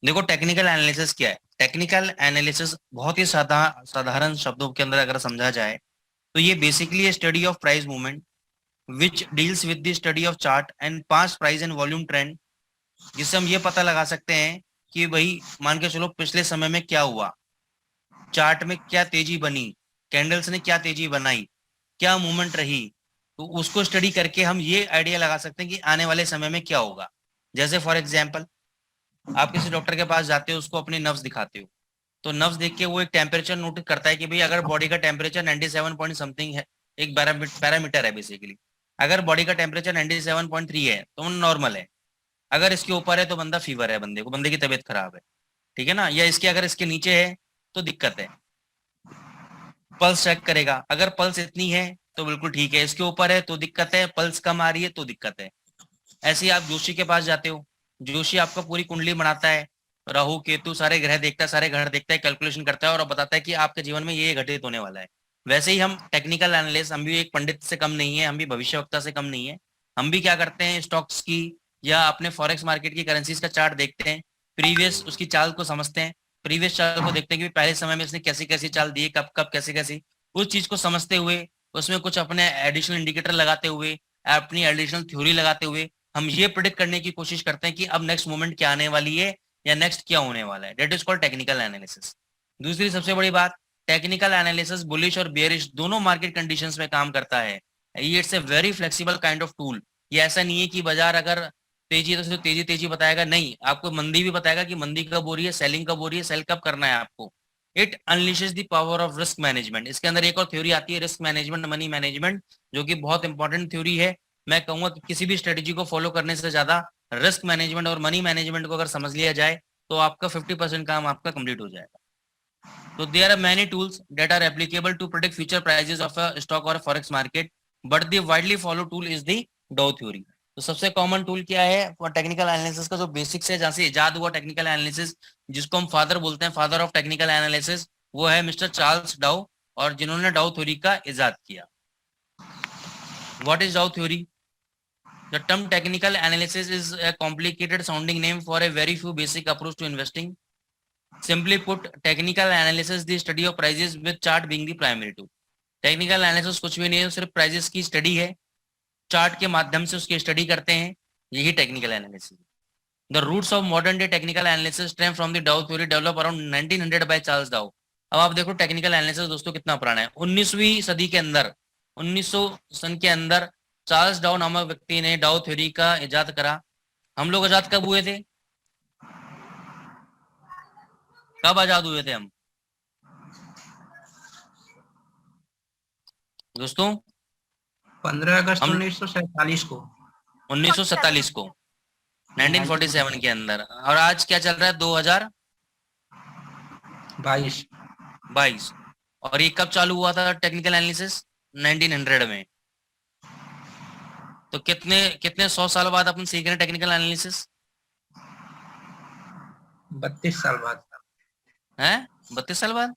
A: देखो टेक्निकल एनालिसिस क्या है। टेक्निकल एनालिसिस बहुत ही साधारण शब्दों के अंदर अगर समझा जाए तो ये basically study of price movement which deals with the study of chart and past price and volume trend, जिससे हम ये पता लगा सकते हैं कि भाई मान के चलो पिछले समय में क्या हुआ, चार्ट में क्या तेजी बनी, कैंडल्स ने क्या तेजी बनाई, क्या मूवमेंट रही, तो उसको स्टडी करके हम ये आइडिया लगा सकते हैं कि आने वाले समय में क्या होगा। जैसे फॉर एग्जाम्पल आप किसी डॉक्टर के पास जाते हो, उसको अपनी नब्ज दिखाते हो, तो नब्ज देख के वो एक टेम्परेचर नोट करता है कि भाई अगर बॉडी का टेम्परेचर 97 पॉइंट समथिंग है, एक पैरामीटर है बेसिकली, अगर बॉडी का टेम्परेचर 97.3 है तो वो नॉर्मल है, अगर इसके ऊपर है तो बंदा फीवर है, बंदे की तबीयत खराब है, ठीक है ना, या इसके अगर इसके नीचे है तो दिक्कत है। पल्स चेक करेगा, अगर पल्स इतनी है तो बिल्कुल ठीक है, इसके ऊपर है तो दिक्कत है, पल्स कम आ रही है तो दिक्कत है। ऐसे ही आप जोशी के पास जाते हो, जोशी आपका पूरी कुंडली बनाता है, राहु केतु सारे ग्रह देखता है, सारे ग्रह देखता है, कैलकुलेशन करता है और बताता है कि आपके जीवन में ये घटित होने वाला है। वैसे ही हम टेक्निकल एनालिस्ट, हम भी एक पंडित से कम नहीं है, हम भी भविष्यवक्ता से कम नहीं है। हम भी क्या करते हैं, स्टॉक्स की या अपने फॉरेक्स मार्केट की करेंसीज का चार्ट देखते हैं, प्रीवियस उसकी चाल को समझते हैं, प्रीवियस चाल को देखते हैं कि पहले समय में इसने कैसी कैसी चाल दी है, कब कब कैसी कैसी, उस चीज को समझते हुए उसमें कुछ अपने एडिशनल इंडिकेटर लगाते हुए, अपनी एडिशनल थ्योरी लगाते हुए हम ये प्रिडिक्ट करने की कोशिश करते हैं कि अब नेक्स्ट मोमेंट क्या आने वाली है या नेक्स्ट क्या होने वाला है। That is called technical analysis. दूसरी सबसे बड़ी बात, टेक्निकल एनालिसिस बुलिश और बेयरिश दोनों मार्केट कंडीशंस में काम करता है। ये it's a very flexible kind of tool. ये ऐसा नहीं है कि बाजार अगर तेजी है तो सिर्फ तेजी तेजी बताएगा, नहीं, आपको मंदी भी बताएगा कि मंदी कब हो रही है, सेलिंग कब हो रही है, सेल कब करना है आपको। It unleashes the power of risk management. इसके अंदर एक और थ्योरी आती है, रिस्क मैनेजमेंट, मनी मैनेजमेंट, जो कि बहुत इंपॉर्टेंट थ्योरी है। मैं कहूंगा कि किसी भी स्ट्रेटेजी को फॉलो करने से ज्यादा रिस्क मैनेजमेंट और मनी मैनेजमेंट को अगर समझ लिया जाए तो आपका 50% काम आपका कंप्लीट हो जाएगा। तो there are many tools that are applicable to predict future prices of a stock और forex market, but the widely follow tool is the Dow theory. तो सबसे कॉमन टूल क्या है टेक्निकल एनालिसिस का, जो बेसिक्स है, जहां से इजाद हुआ टेक्निकल एनालिसिस, जिसको हम फादर बोलते हैं, फादर ऑफ टेक्निकल एनालिसिस, वो है मिस्टर चार्ल्स डाउ, और जिन्होंने डाउ थ्योरी का इजाद किया। व्हाट इज डाउ theory? The term technical analysis is a complicated sounding name for a very few basic approach to investing. Simply put, technical analysis is the study of prices with chart being the primary tool. Technical analysis कुछ भी नहीं है, सिर्फ prices की study है, chart के माध्यम से उसकी स्टडी करते हैं, यही technical analysis. The roots of modern day technical analysis stem from the Dow theory developed around 1900 by Charles Dow. अब आप देखो टेक्निकल एनालिसिस दोस्तों कितना पुराना है, 19वीं सदी के अंदर, 1900 सन के अंदर चार्ल्स डाउ नामक व्यक्ति ने डाउ थ्योरी का इजाद करा। हम लोग आजाद कब हुए थे? कब आजाद हुए थे हम दोस्तों?
E: 15 अगस्त
A: हम
E: 1947 को।
A: 1947 को, 1947 के अंदर। और आज क्या चल रहा है?
E: 22।
A: 2022। और ये कब चालू हुआ था टेक्निकल एनालिसिस? 1900 में। तो कितने कितने 100 साल बाद अपन सीख रहे हैं टेक्निकल एनालिसिस?
E: 32 साल बाद।
A: हैं? 32 साल बाद?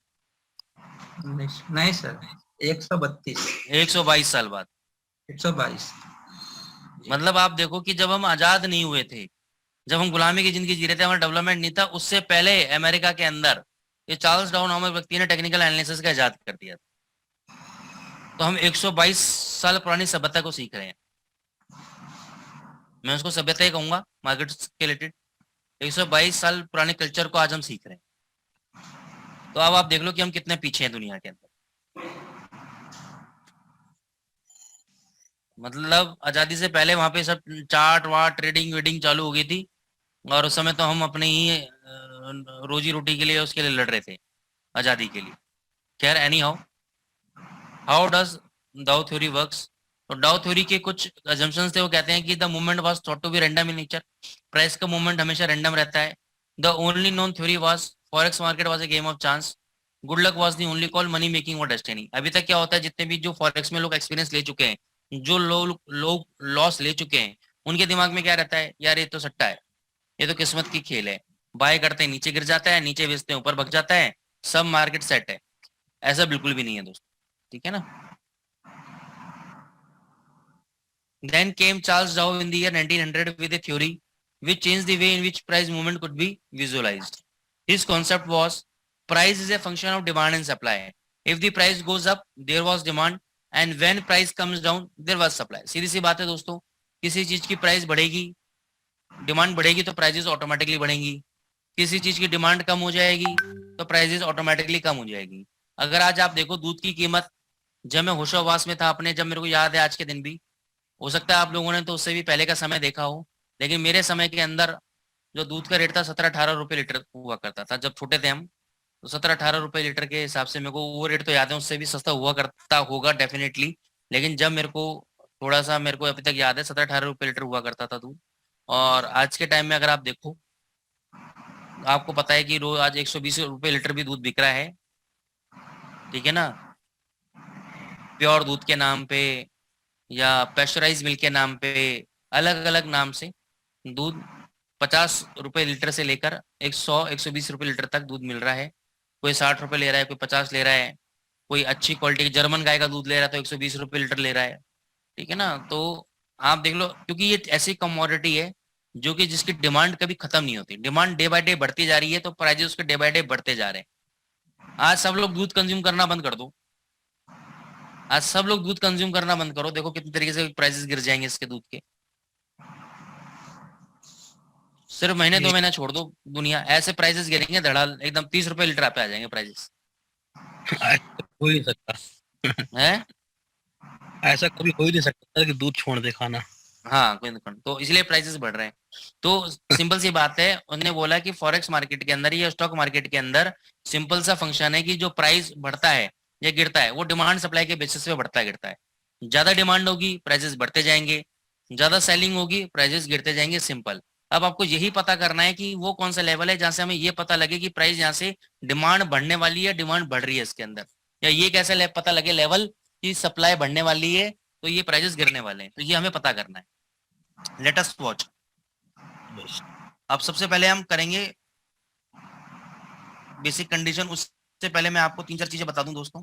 E: नहीं सर, 132।
A: 122 साल बाद।
E: 122।
A: मतलब आप देखो कि जब हम आजाद नहीं हुए थे, जब हम गुलामी की जिंदगी जी रहे थे, हमारा डेवलपमेंट नहीं था, उससे पहले अमेरिका के अंदर ये चार्ल्स डाउ नामक व्यक्ति ने टेक्निकल एनालिसिस का इजाद कर दिया था। तो हम 122 साल पुरानी सभ्यता को सीख रहे हैं। मैं उसको सभ्यता ही कहूंगा मार्केट के रिलेटेड। 122 साल पुराने कल्चर को आज हम सीख रहे हैं। तो अब आप देख लो कि हम कितने पीछे हैं दुनिया के अंदर। मतलब आजादी से पहले वहां पे सब चार्ट वार्ट ट्रेडिंग वेडिंग चालू हो गई थी, और उस समय तो हम अपने ही रोजी रोटी के लिए उसके लिए लड़ रहे थे, आज़ादी के लिए। खैर एनी हाउ डज डाउ थ्योरी वर्क्स। तो डाउ थ्योरी के कुछ अजम्पशंस थे, वो कहते हैं कि the movement was thought to be random in nature, price का मूवमेंट हमेशा रैंडम रहता है। The only known theory was forex market was a game of chance, good luck was the only call, money making और destiny. अभी तक क्या होता है, जितने भी जो फॉरेक्स में लोग एक्सपीरियंस ले चुके हैं, जो लोग लॉस ले चुके हैं, उनके दिमाग में क्या रहता है, यार ये तो सट्टा है, ये तो किस्मत की खेल है, बाय करते हैं नीचे गिर जाता है, नीचे बेचते हैं ऊपर भग जाता है, सब मार्केट सेट है। ऐसा बिल्कुल भी नहीं है दोस्तों, ठीक है ना। Then came Charles Dow in the year 1900 with a theory which changed the way in which price movement could be visualized. His concept was price is a function of demand and supply. If the price goes up, there was demand, and when price comes down, there was supply. सीधी सी बात है दोस्तों, किसी चीज की price बढ़ेगी, demand बढ़ेगी तो prices automatically बढ़ेंगी, किसी चीज की डिमांड कम हो जाएगी तो प्राइसेस ऑटोमेटिकली कम हो जाएगी। अगर आज आप देखो दूध की कीमत, जब मैं होशोहवास में था अपने, जब मेरे को याद है आज के दिन भी, हो सकता है आप लोगों ने तो उससे भी पहले का समय देखा हो, लेकिन मेरे समय के अंदर जो दूध का रेट था 17-18 रुपए लीटर हुआ करता था। जब छोटे थे हम, तो 17-18 रुपए लीटर के हिसाब से मेरे को वो रेट तो याद है, उससे भी सस्ता हुआ करता होगा डेफिनेटली। लेकिन जब मेरे को थोड़ा सा, मेरे को अभी तक याद है, 17-18 रुपए लीटर हुआ करता था दूध। और आज के टाइम में अगर आप देखो, आपको पता है कि रोज आज 120 रुपए लीटर भी दूध बिक रहा है, ठीक है ना। प्योर दूध के नाम पे या पेस्चराइज मिल्क के नाम पे, अलग अलग नाम से दूध 50 रुपए लीटर से लेकर 100-120 रुपए लीटर तक दूध मिल रहा है। कोई 60 रुपए ले रहा है, कोई 50 ले रहा है, कोई अच्छी क्वालिटी जर्मन गाय का दूध ले रहा है तो 120 रुपए लीटर ले रहा है, ठीक है ना। तो आप देख लो, क्योंकि ये ऐसी कमोडिटी है जो कि जिसकी डिमांड कभी खत्म नहीं होती, डिमांड डे बाय डे बढ़ती जा रही है, तो प्राइजेस उसके डे बाय डे बढ़ते जा रहे हैं। आज सब लोग दूध कंज्यूम करना बंद कर दो, आज सब लोग दूध कंज्यूम करना बंद करो, देखो कितने तरीके से प्राइसेस गिर जाएंगे इसके दूध के। सिर्फ महीने 2 महीना छोड़ दो, दुनिया ऐसे प्राइसेस गिरेंगे धड़ाल, एकदम 30 रुपए लीटर पे आ जाएंगे प्राइसेस।
B: हो ही नहीं सकता
A: है
B: ऐसा, कभी हो ही नहीं सकता कि दूध छोड़ दे खाना।
A: हाँ, कोई दुकान, तो इसलिए प्राइसेस बढ़ रहे हैं। तो सिंपल सी बात है, उन्होंने बोला कि फॉरेक्स मार्केट के अंदर या स्टॉक मार्केट के अंदर सिंपल सा फंक्शन है कि जो प्राइस बढ़ता है या गिरता है, वो डिमांड सप्लाई के बेसिस पे बढ़ता है गिरता है। ज्यादा डिमांड होगी, प्राइसेस बढ़ते जाएंगे, ज्यादा सेलिंग होगी, प्राइसेस गिरते जाएंगे, सिंपल। अब आपको यही पता करना है कि वो कौन सा लेवल है जहां से हमें ये पता लगे कि प्राइस यहाँ से डिमांड बढ़ने वाली है, डिमांड बढ़ रही है इसके अंदर, या ये कैसे पता लगे लेवल की सप्लाई बढ़ने वाली है तो ये प्राइसेस गिरने वाले हैं, तो ये हमें पता करना है। Let us watch. अब सबसे पहले हम करेंगे बेसिक कंडीशन। उससे पहले मैं आपको 3-4 चीजें बता दूं दोस्तों।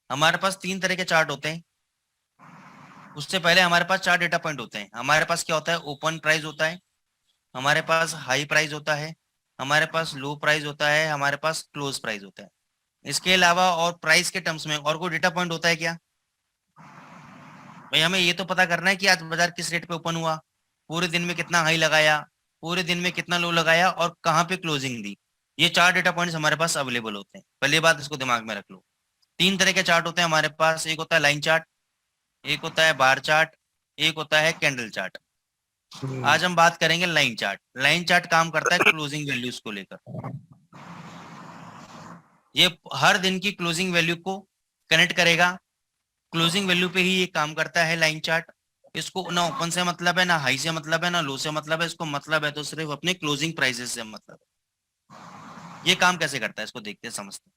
A: हमारे पास 3 तरह के चार्ट होते हैं। उससे पहले हमारे पास 4 डेटा पॉइंट होते हैं। हमारे पास क्या होता है, ओपन प्राइस होता है, हमारे पास हाई प्राइस होता है, हमारे पास लो प्राइस होता है, हमारे पास क्लोज प्राइस होता है। इसके अलावा और प्राइस के टर्म्स में और कोई डेटा पॉइंट होता है क्या भाई? हमें ये तो पता करना है कि आज बाजार किस रेट पे ओपन हुआ, पूरे दिन में कितना हाई लगाया, पूरे दिन में कितना लो लगाया और कहाँ पे क्लोजिंग दी। ये 4 डेटा पॉइंट्स हमारे पास अवेलेबल होते हैं। पहली बात इसको दिमाग में रख लो। 3 तरह के चार्ट होते हैं हमारे पास, एक होता है लाइन चार्ट, एक होता है बार चार्ट, एक होता है कैंडल चार्ट। आज हम बात करेंगे लाइन चार्ट। लाइन चार्ट काम करता है क्लोजिंग वैल्यूज को लेकर। ये हर दिन की क्लोजिंग वैल्यू को कनेक्ट करेगा, क्लोजिंग वैल्यू पे ही ये काम करता है लाइन चार्ट। इसको ना ओपन से मतलब है, ना हाई से मतलब है, ना लो से मतलब है। इसको मतलब है तो सिर्फ अपने क्लोजिंग प्राइसेस से मतलब है। ये काम कैसे करता है इसको देखते हैं, समझते हैं।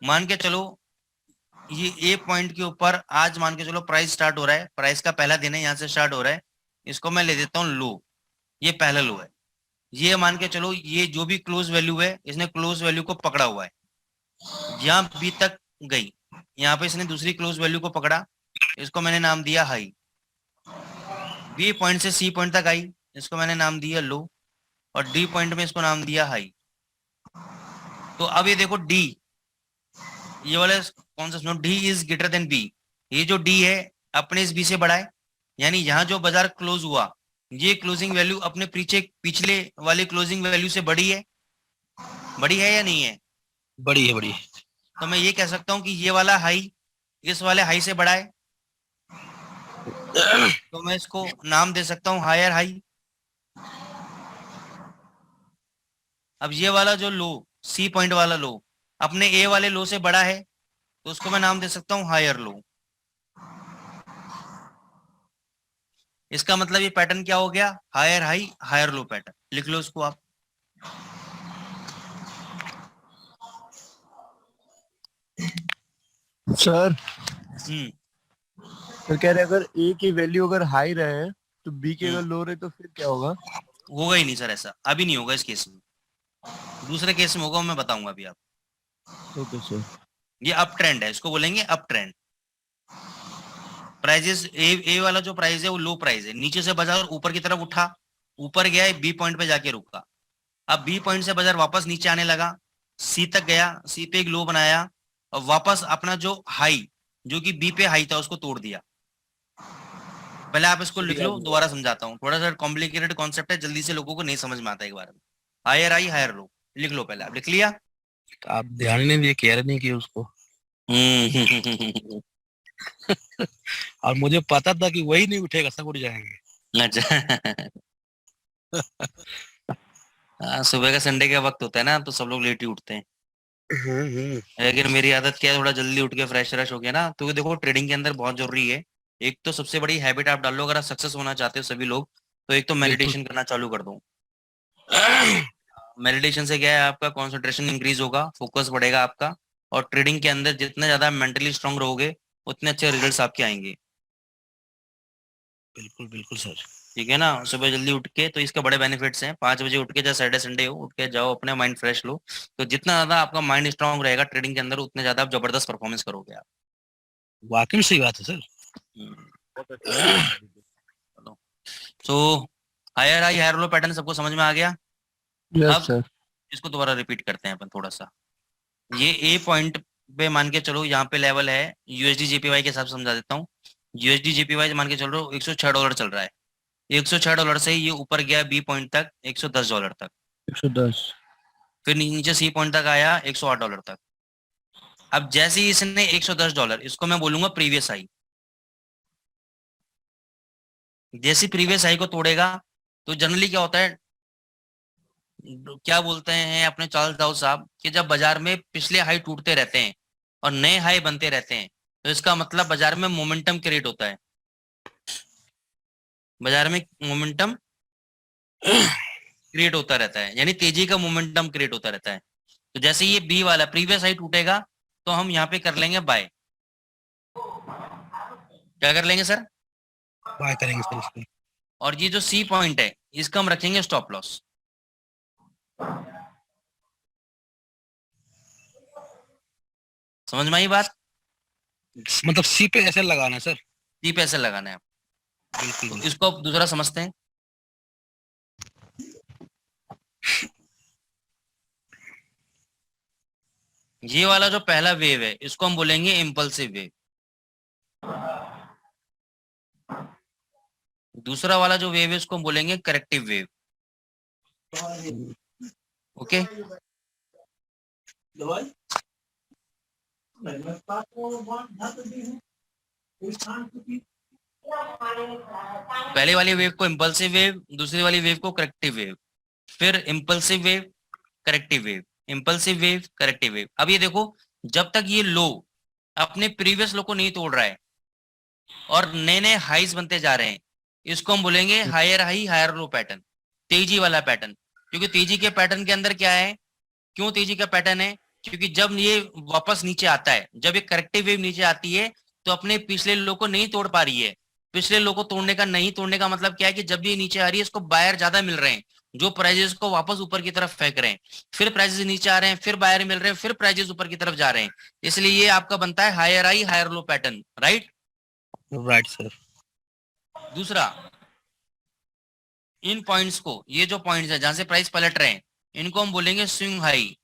A: मान के चलो ये ए पॉइंट के ऊपर आज मान के चलो प्राइस स्टार्ट हो रहा है, प्राइस का पहला दिन है, यहाँ से स्टार्ट हो रहा है। इसको मैं ले देता हूँ लो, ये पहला लो है। ये मान के चलो ये जो भी क्लोज वैल्यू है, इसने क्लोज वैल्यू को पकड़ा हुआ है, यहाँ बी तक गई, यहाँ पे इसने दूसरी क्लोज वैल्यू को पकड़ा, इसको मैंने नाम दिया हाई। बी पॉइंट से सी पॉइंट तक आई, इसको मैंने नाम दिया लो, और डी पॉइंट में इसको नाम दिया हाई। तो अब ये देखो डी, ये वाला कौन सा, D is greater than B. ये जो डी है अपने इस बी से बड़ा है, यानी यहाँ जो बाजार क्लोज हुआ ये क्लोजिंग वैल्यू अपने पीछे पिछले वाले क्लोजिंग वैल्यू से बड़ी है या नहीं है?
B: बड़ी है, बड़ी है।
A: तो मैं ये कह सकता हूँ कि ये वाला हाई इस वाले हाई से बड़ा है, तो मैं इसको नाम दे सकता हूँ हायर हाई। अब ये वाला जो लो, सी पॉइंट वाला लो अपने ए वाले लो से बड़ा है, तो उसको मैं नाम दे सकता हूँ हायर लो। इसका मतलब ये पैटर्न क्या हो गया? Higher high higher low pattern. लिख लो इसको आप।
F: सर
A: हम्म
F: तो कह रहे अगर ए की वैल्यू अगर हाई रहे तो बी की
A: हम्म
F: अगर लो रहे तो फिर क्या होगा?
A: होगा ही नहीं सर, ऐसा अभी नहीं होगा इस केस में, दूसरे केस में होगा, मैं बताऊंगा अभी आप।
F: Okay sir.
A: ये अप ट्रेंड है, इसको बोलेंगे अप ट्रेंड। प्राइजेस ए वाला जो प्राइस है वो लो प्राइस है, नीचे से बाजार ऊपर की तरफ उठा, ऊपर गया बी पॉइंट पे जाके रुका। अब बी पॉइंट से बाजार वापस नीचे आने लगा, सी तक गया, सी पे एक लो बनाया और वापस अपना जो हाई जो कि बी पे हाई था उसको तोड़ दिया। पहले आप इसको लिख लो, दोबारा समझाता हूँ, थोड़ा सा कॉम्प्लिकेटेड कॉन्सेप्ट है, जल्दी से लोगों को नहीं समझ में आता एक बार में। हायर हाई हायर लो, लिख लो पहले। आप लिख लिया?
B: आप ध्यान ही नहीं दिए, केयर नहीं किया उसको।
A: हम्म
B: और मुझे पता था कि वही नहीं उठेगा, सब उठ जाएंगे।
A: अच्छा। हाँ, सुबह का संडे का वक्त होता है ना, तो सब लोग लेट ही उठते हैं। लेकिन मेरी आदत क्या है, थोड़ा जल्दी उठ के फ्रेश फ्रेश हो गया ना, तो देखो ट्रेडिंग के अंदर बहुत जरूरी है। एक तो सबसे बड़ी हैबिट आप डालो, अगर आप सक्सेस होना चाहते हो सभी लोग, तो एक तो
B: बिल्कुल।
A: मेडिटेशन करना चालू कर दो। मेडिटेशन से क्या है, आपका कंसंट्रेशन इंक्रीज होगा, फोकस बढ़ेगा आपका, और ट्रेडिंग के अंदर जितने ज्यादा मेंटली स्ट्रांग रहोगे उतने अच्छे रिजल्ट्स आपके आएंगे।
B: बिल्कुल बिल्कुल सर।
A: ठीक है ना? सुबह जल्दी उठ के, तो इसके बड़े बेनिफिट्स हैं। 5 बजे उठ के, चाहे सैटरडे संडे हो, उठ के जाओ, अपने माइंड फ्रेश लो। तो जितना ज्यादा आपका माइंड स्ट्रांग रहेगा ट्रेडिंग के अंदर, उतने ज्यादा आप जबरदस्त परफॉर्मेंस करोगे आप।
B: वाकई में सही बात है सर।
A: हम्म,
D: बहुत अच्छा है।
A: चलो। So higher high higher low pattern सबको समझ में आ गया?
F: यस
A: अब
F: सर।
A: इसको दोबारा रिपीट करते हैं अपन थोड़ा सा। ये ए पॉइंट पे मान के चलो, यहाँ पे लेवल है यूएसडी जेपीवाई के हिसाब से समझा देता हूँ। यूएसडी जेपीवाई मान के चल रहा हूँ $106 चल रहा है। $106 से ये ऊपर गया बी पॉइंट तक $110 तक,
F: 110।
A: फिर नीचे सी पॉइंट तक आया $108 तक। अब जैसे ही इसने $110, इसको मैं बोलूंगा प्रीवियस हाई, जैसे प्रीवियस हाई को तोड़ेगा, तो जनरली क्या होता है, क्या बोलते हैं अपने चार्ल्स दाऊ साहब, कि जब बाजार में पिछले हाई टूटते रहते हैं और नए हाई बनते रहते हैं, तो इसका मतलब बाजार में मोमेंटम क्रिएट होता है। बाजार में मोमेंटम क्रिएट होता रहता है, यानी तेजी का मोमेंटम क्रिएट होता रहता है। तो जैसे ये बी वाला प्रीवियस हाई टूटेगा, तो हम यहाँ पे कर लेंगे बाय। क्या कर लेंगे सर?
B: बाय करेंगे सर इसको।
A: और ये जो सी पॉइंट है, इसका हम रखेंगे स्टॉप लॉस। समझ में आई बात?
B: मतलब सी पे ऐसे लगाना है सर।
A: सी पे ऐसे लगाना है आप।
B: बिल्कुल
A: तो
B: बिल्कुल।
A: इसको अब दूसरा समझते हैं। ये वाला जो पहला वेव है, इसको हम बोलेंगे इम्पल्सिव वेव। दूसरा वाला जो वेव है, इसको हम बोलेंगे करेक्टिव वेव। ओके? पहले वाली वेव को इम्पल्सिव वेव, दूसरी वाली वेव को करेक्टिव वेव, फिर impulsive wave, corrective wave, impulsive wave, corrective wave. अब ये देखो, जब तक ये लो अपने प्रीवियस लो को नहीं तोड़ रहा है और नए नए हाईज बनते जा रहे हैं, इसको हम बोलेंगे higher high higher low pattern, तेजी वाला पैटर्न। क्योंकि तेजी के पैटर्न के अंदर क्या है, क्यों तेजी का पैटर्न है? क्योंकि जब ये वापस नीचे आता है, जब एक करेक्टिव वेव नीचे आती है, तो अपने पिछले लो को नहीं तोड़ पा रही है। पिछले लो को तोड़ने का नहीं तोड़ने का मतलब क्या है, कि जब ये नीचे आ रही है, इसको बायर ज्यादा मिल रहे हैं, जो प्राइजेस को वापस ऊपर की तरफ फेंक रहे हैं, फिर प्राइजेस नीचे आ रहे हैं, फिर बायर मिल रहे हैं, फिर प्राइजेस ऊपर की तरफ जा रहे हैं। इसलिए ये आपका बनता है higher high higher low pattern, right?
B: Right sir.
A: दूसरा, इन पॉइंट्स को, ये जो पॉइंट्स है जहां से प्राइस पलट रहे हैं, इनको हम बोलेंगे स्विंग हाई।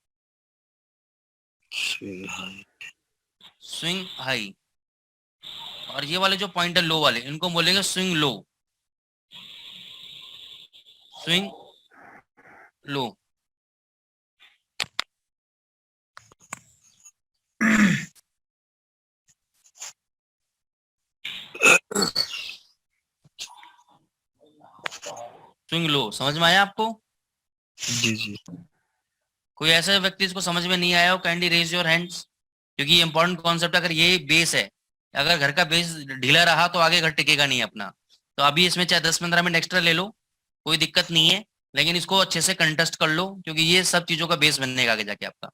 A: Swing high. और ये वाले जो पॉइंट है लो वाले, इनको बोलेंगे swing low. Swing low. Swing low, समझ में आया आपको?
F: जी जी।
A: कोई ऐसा व्यक्ति इसको समझ में नहीं आया हो, काइंडली रेज योर हैंड्स, क्योंकि ये इंपॉर्टेंट कॉन्सेप्ट। अगर ये बेस है, अगर घर का बेस ढीला रहा तो आगे घर टिकेगा नहीं अपना। तो अभी इसमें चाहे 10-15 मिनट एक्स्ट्रा ले लो, कोई दिक्कत नहीं है, लेकिन इसको अच्छे से कंटेस्ट कर लो, क्योंकि ये सब चीजों का बेस बनने का आगे जाके आपका।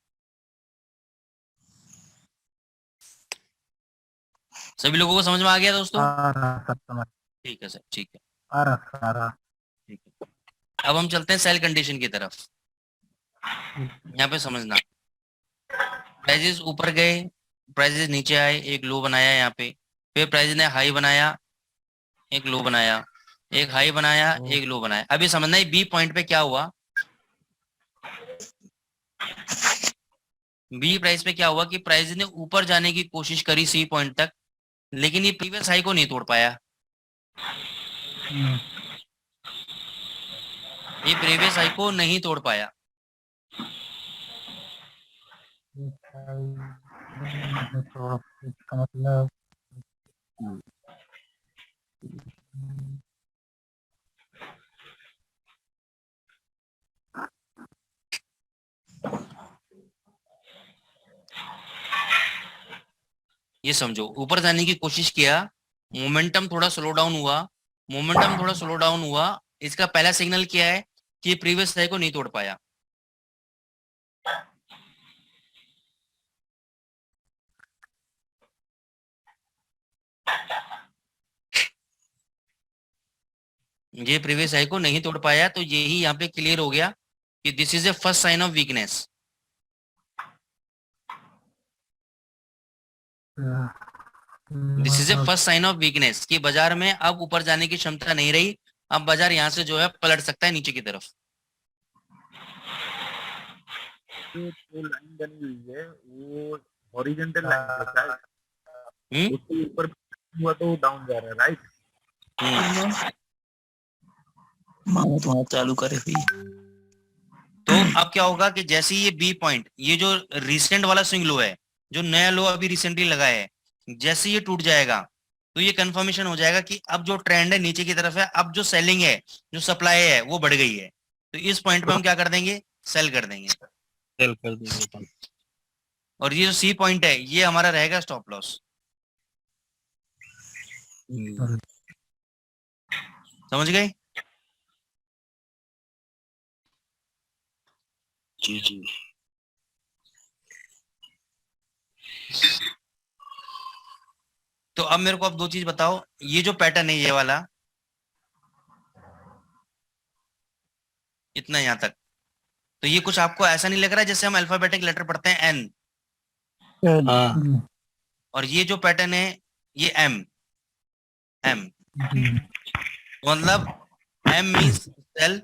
A: सभी लोगों को समझ में आ गया दोस्तों?
D: आ रहा सर समझ,
A: ठीक है सर, ठीक है,
D: आ रहा
A: ठीक है। अब हम चलते हैं सेल कंडीशन की तरफ। यहाँ पे समझना, प्राइजेस ऊपर गए, प्राइजेस नीचे आए, एक लो बनाया यहाँ पे, फिर प्राइजेस ने हाई बनाया, एक लो बनाया, एक हाई बनाया, एक लो बनाया। अभी समझना है बी पॉइंट पे क्या हुआ। बी प्राइस पे क्या हुआ कि प्राइस ने ऊपर जाने की कोशिश करी सी पॉइंट तक, लेकिन ये प्रीवियस हाई को नहीं तोड़ पाया। ये प्रीवियस हाई को नहीं तोड़ पाया।
D: तो इसका मतलब
A: ये समझो, ऊपर जाने की कोशिश किया, मोमेंटम थोड़ा स्लो डाउन हुआ, मोमेंटम थोड़ा स्लो डाउन हुआ। इसका पहला सिग्नल क्या है कि प्रीवियस हाई को नहीं तोड़ पाया। ये प्रीवियस हाई को नहीं तोड़ पाया, तो यही यहाँ पे क्लियर हो गया कि this is a first sign of weakness. This is a first sign of weakness कि बाजार में अब ऊपर जाने की क्षमता नहीं रही, अब बाजार यहाँ से जो है पलट सकता है नीचे की तरफ।
D: जो लाइन बनी हुई है वो हॉरिजॉन्टल लाइन है शायद, उसके ऊपर हुआ तो डाउन जा रहा है, राइट?
F: तो चालू करे हुई।
A: तो अब क्या होगा कि जैसे ये बी पॉइंट, ये जो रिसेंट वाला स्विंग लो है, जो नया लो अभी रिसेंटली लगा है, जैसे ये टूट जाएगा तो ये कंफर्मेशन हो जाएगा कि अब जो ट्रेंड है नीचे की तरफ है, अब जो सेलिंग है, जो सप्लाई है वो बढ़ गई है। तो इस पॉइंट पे हम क्या कर देंगे, सेल कर देंगे।
F: सेल कर देंगे।
A: और ये जो सी पॉइंट है ये हमारा रहेगा स्टॉप लॉस। समझ गए?
F: जी जी।
A: तो अब मेरे को अब दो चीज बताओ, ये जो पैटर्न है ये वाला, इतना यहां तक, तो ये कुछ आपको ऐसा नहीं लग रहा है जैसे हम अल्फाबेटिक लेटर पढ़ते हैं एन,
F: हाँ।
A: और ये जो पैटर्न है ये एम, एम मतलब एम मीन्स सेल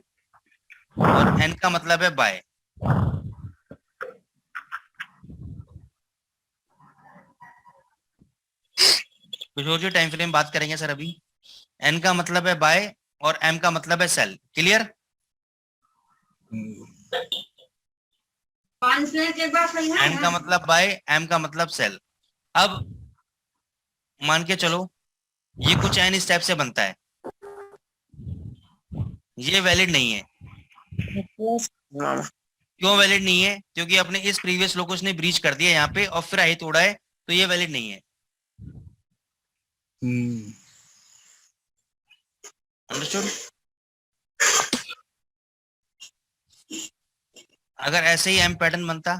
A: और एन का मतलब है बाय। कुछ और जो टाइम फ्रेम बात करेंगे सर अभी। एन का मतलब है बाय और एम का मतलब है सेल। क्लियर? एन का मतलब बाय, एम का मतलब सेल। अब मान के चलो ये कुछ एन स्टेप से बनता है, ये वैलिड नहीं है। क्यों वैलिड नहीं है? क्योंकि अपने इस प्रीवियस लो को उसने ब्रीच कर दिया यहाँ पे और फिर हाई तोड़ा है, तो ये वैलिड नहीं है। अंडरस्टूड? अगर ऐसे ही एम पैटर्न बनता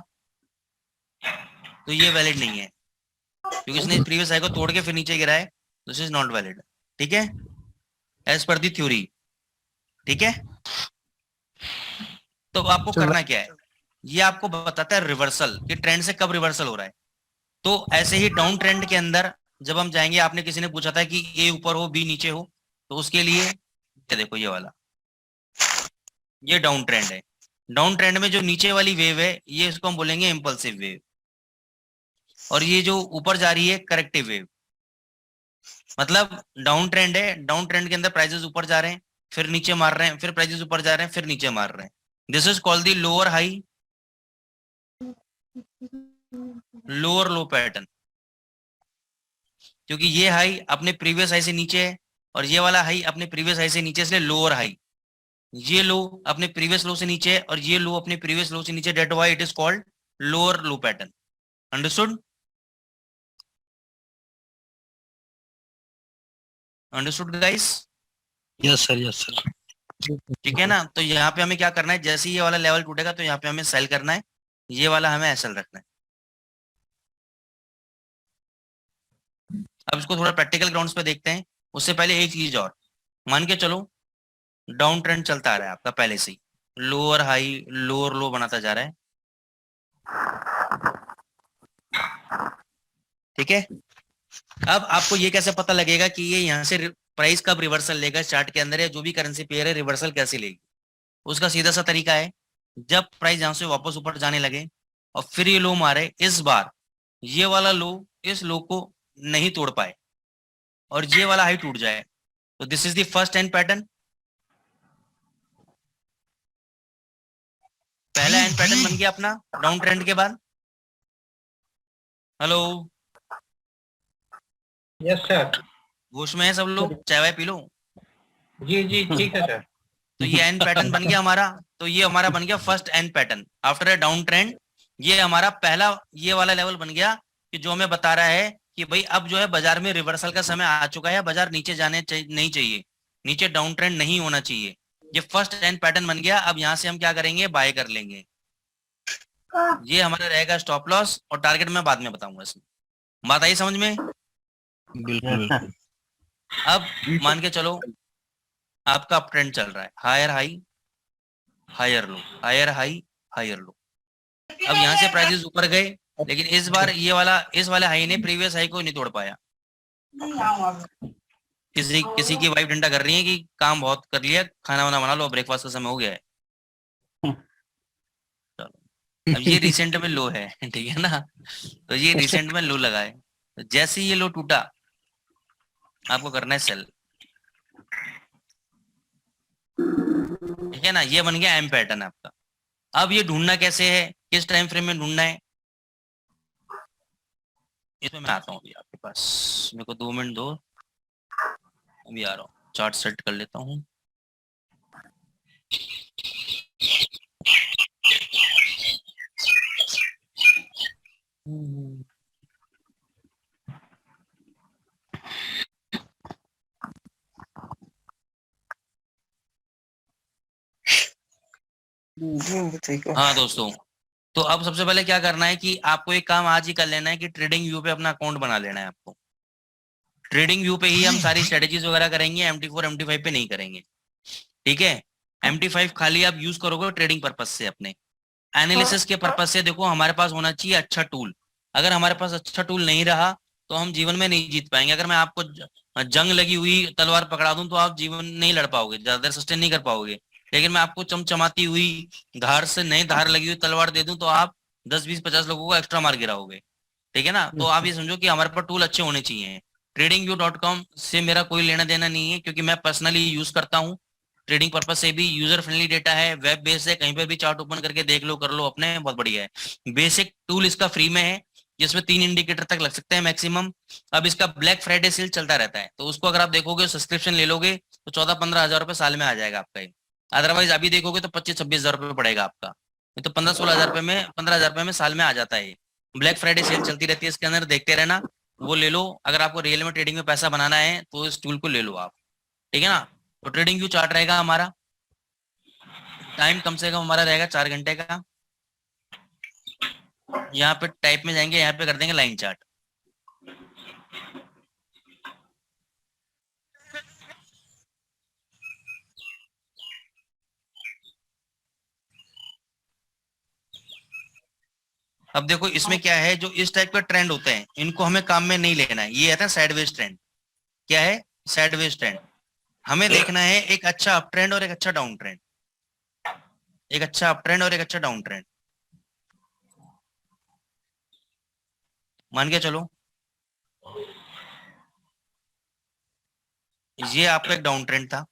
A: तो ये वैलिड नहीं है, क्योंकि इसने प्रीवियस हाई को तोड़ के फिर नीचे गिरा है, दिस इज नॉट वैलिड। ठीक है, एज पर दी थ्योरी। ठीक है, तो आपको करना क्या है, ये आपको बताता है रिवर्सल कि ट्रेंड से कब रिवर्सल हो रहा है। तो ऐसे ही डाउन ट्रेंड के अंदर जब हम जाएंगे, आपने किसी ने पूछा था कि ए ऊपर हो बी नीचे हो, तो उसके लिए ये देखो ये वाला, ये डाउन ट्रेंड है। डाउन ट्रेंड में जो नीचे वाली वेव है ये इसको हम बोलेंगे इंपल्सिव वेव, और ये जो ऊपर जा रही है करेक्टिव वेव। मतलब डाउन ट्रेंड है, डाउन ट्रेंड के अंदर प्राइसेस ऊपर जा रहे हैं, फिर नीचे मार रहे हैं, फिर प्राइजेस ऊपर जा रहे हैं, फिर नीचे मार रहे हैं। This is called the lower high lower low pattern, क्योंकि ये हाई अपने प्रीवियस हाई से नीचे है और ये वाला हाई अपने प्रीवियस हाई से नीचे, इसलिए लोअर हाई। ये लो अपने प्रीवियस लो से नीचे है और ये लो अपने प्रीवियस लो से नीचे, that why it is called lower low pattern. Understood? Understood guys?
B: Yes sir, yes sir.
A: ठीक है ना? तो यहाँ पे हमें क्या करना है, जैसे ही ये वाला लेवल टूटेगा तो यहाँ पे हमें सेल करना है, ये वाला हमें एसएल रखना है। अब इसको थोड़ा प्रैक्टिकल ग्राउंड्स पे देखते हैं। उससे पहले एक चीज और, मान के चलो डाउन ट्रेंड चलता आ रहा है आपका पहले से ही, लोअर हाई लोअर लो बनाता जा रहा है, ठीक है? अब आपको ये कैसे पता लगेगा कि ये यहाँ से प्राइस कब रिवर्सल लेगा चार्ट के अंदर, या जो भी करेंसी पेयर है रिवर्सल कैसे लेगी? उसका सीधा सा तरीका है, जब प्राइस यहाँ से वापस ऊपर जाने लगे और फिर ये लो मारे, इस बार ये वाला लो इस लो को नहीं तोड़ पाए और ये वाला हाई टूट जाए, तो this is the first and pattern. पहला एंड पैटर्न बन गया अपना डाउन ट्रेंड के बाद। Hello,
E: yes sir.
A: होश में है सब लोग? चाय वाय पी लो।
E: जी जी ठीक है सर।
A: तो ये एंड पैटर्न बन गया हमारा। तो ये हमारा बन गया first and pattern after a down trend. ये हमारा पहला ये वाला लेवल बन गया कि जो हमें बता रहा है कि भाई अब जो है बाजार में रिवर्सल का समय आ चुका है, बाजार नीचे जाने नहीं चाहिए, नीचे डाउन ट्रेंड नहीं होना चाहिए। ये फर्स्ट एंड पैटर्न बन गया। अब यहाँ से हम क्या करेंगे, बाय कर लेंगे। ये हमारा रहेगा स्टॉप लॉस, और टारगेट मैं बाद में बताऊंगा। इसमें बात आई समझ में?
F: बिल्कुल बिल्कुल।
A: अब मान के चलो आपका अप ट्रेंड चल रहा है, higher high higher low, higher high higher low. अब यहाँ से प्राइसेस ऊपर गए, लेकिन इस बार ये वाला इस वाले हाई ने प्रीवियस हाई को नहीं तोड़ पाया। किसी की वाइफ डंडा कर रही है कि काम बहुत कर लिया, खाना वाना बना लो, ब्रेकफास्ट का समय हो गया है। चलो, अब ये रिसेंट में लो है, ठीक है ना? तो ये रिसेंट में लो लगा है, तो जैसे ही ये लो टूटा आपको करना है सेल, ठीक है ना? ये बन गया एम पैटर्न आपका। अब ये ढूंढना कैसे है, किस टाइम फ्रेम में ढूंढना है, इसमें मैं आता हूँ अभी आपके पास। मेरे को 2 मिनट दो, अभी आ रहा हूँ। चार्ट सेट कर लेता हूँ। हाँ दोस्तों, तो अब सबसे पहले क्या करना है कि आपको एक काम आज ही कर लेना है कि ट्रेडिंग व्यू पे अपना अकाउंट बना लेना है आपको। ट्रेडिंग व्यू पे ही हम सारी स्ट्रेटेजीज वगैरह करेंगे, MT4 MT5 पे नहीं करेंगे, ठीक है? MT5 खाली आप यूज करोगे ट्रेडिंग पर्पज से, अपने एनालिसिस के पर्पज से। देखो हमारे पास होना चाहिए अच्छा टूल। अगर हमारे पास अच्छा टूल नहीं रहा तो हम जीवन में नहीं जीत पाएंगे। अगर मैं आपको जंग लगी हुई तलवार पकड़ा दूं तो आप जीवन नहीं लड़ पाओगे, ज्यादा देर सस्टेन नहीं कर पाओगे। लेकिन मैं आपको चमचमाती हुई धार से नई धार लगी हुई तलवार दे दूं तो आप 10 20 50 लोगों को एक्स्ट्रा मार गिराओगे, ठीक है ना? तो आप ये समझो कि हमारे पास टूल अच्छे होने चाहिए। tradingview.com से मेरा कोई लेना देना नहीं है, क्योंकि मैं पर्सनली यूज करता हूँ। ट्रेडिंग पर्पज से भी यूजर फ्रेंडली डेटा है, वेब बेस्ड है, कहीं पे भी चार्ट ओपन करके देख लो, कर लो अपने, बहुत बढ़िया है। बेसिक टूल इसका फ्री में है, जिसमें 3 इंडिकेटर तक लग सकते हैं मैक्सिमम। अब इसका ब्लैक फ्राइडे सेल चलता रहता है, तो उसको अगर आप देखोगे, सब्सक्रिप्शन ले लोगे तो 14-15 हजार रुपए साल में आ जाएगा आपका ये। अदरवाइज अभी देखोगे तो 25-26 हजार रुपए पड़ेगा आपका। ये तो 15-16 हजार रुपए में 15 हजार रुपए में साल में आ जाता है। ब्लैक फ्राइडे सेल चलती रहती है, इसके अंदर देखते रहना, वो ले लो। अगर आपको रियल में ट्रेडिंग में पैसा बनाना है तो इस टूल को ले लो आप, ठीक है ना? तो ट्रेडिंग व्यू चार्ट रहेगा हमारा, टाइम कम से कम हमारा रहेगा 4 घंटे का। यहाँ पे टाइप में जाएंगे, यहाँ पे कर देंगे लाइन चार्ट। अब देखो इसमें क्या है, जो इस टाइप का ट्रेंड होते हैं इनको हमें काम में नहीं लेना है। ये आता है साइडवेज ट्रेंड। क्या है? Sideways trend. हमें देखना है एक अच्छा अप ट्रेंड और एक अच्छा डाउन ट्रेंड, एक अच्छा अप ट्रेंड और एक अच्छा डाउन ट्रेंड। मान के चलो ये आपका एक डाउन ट्रेंड था,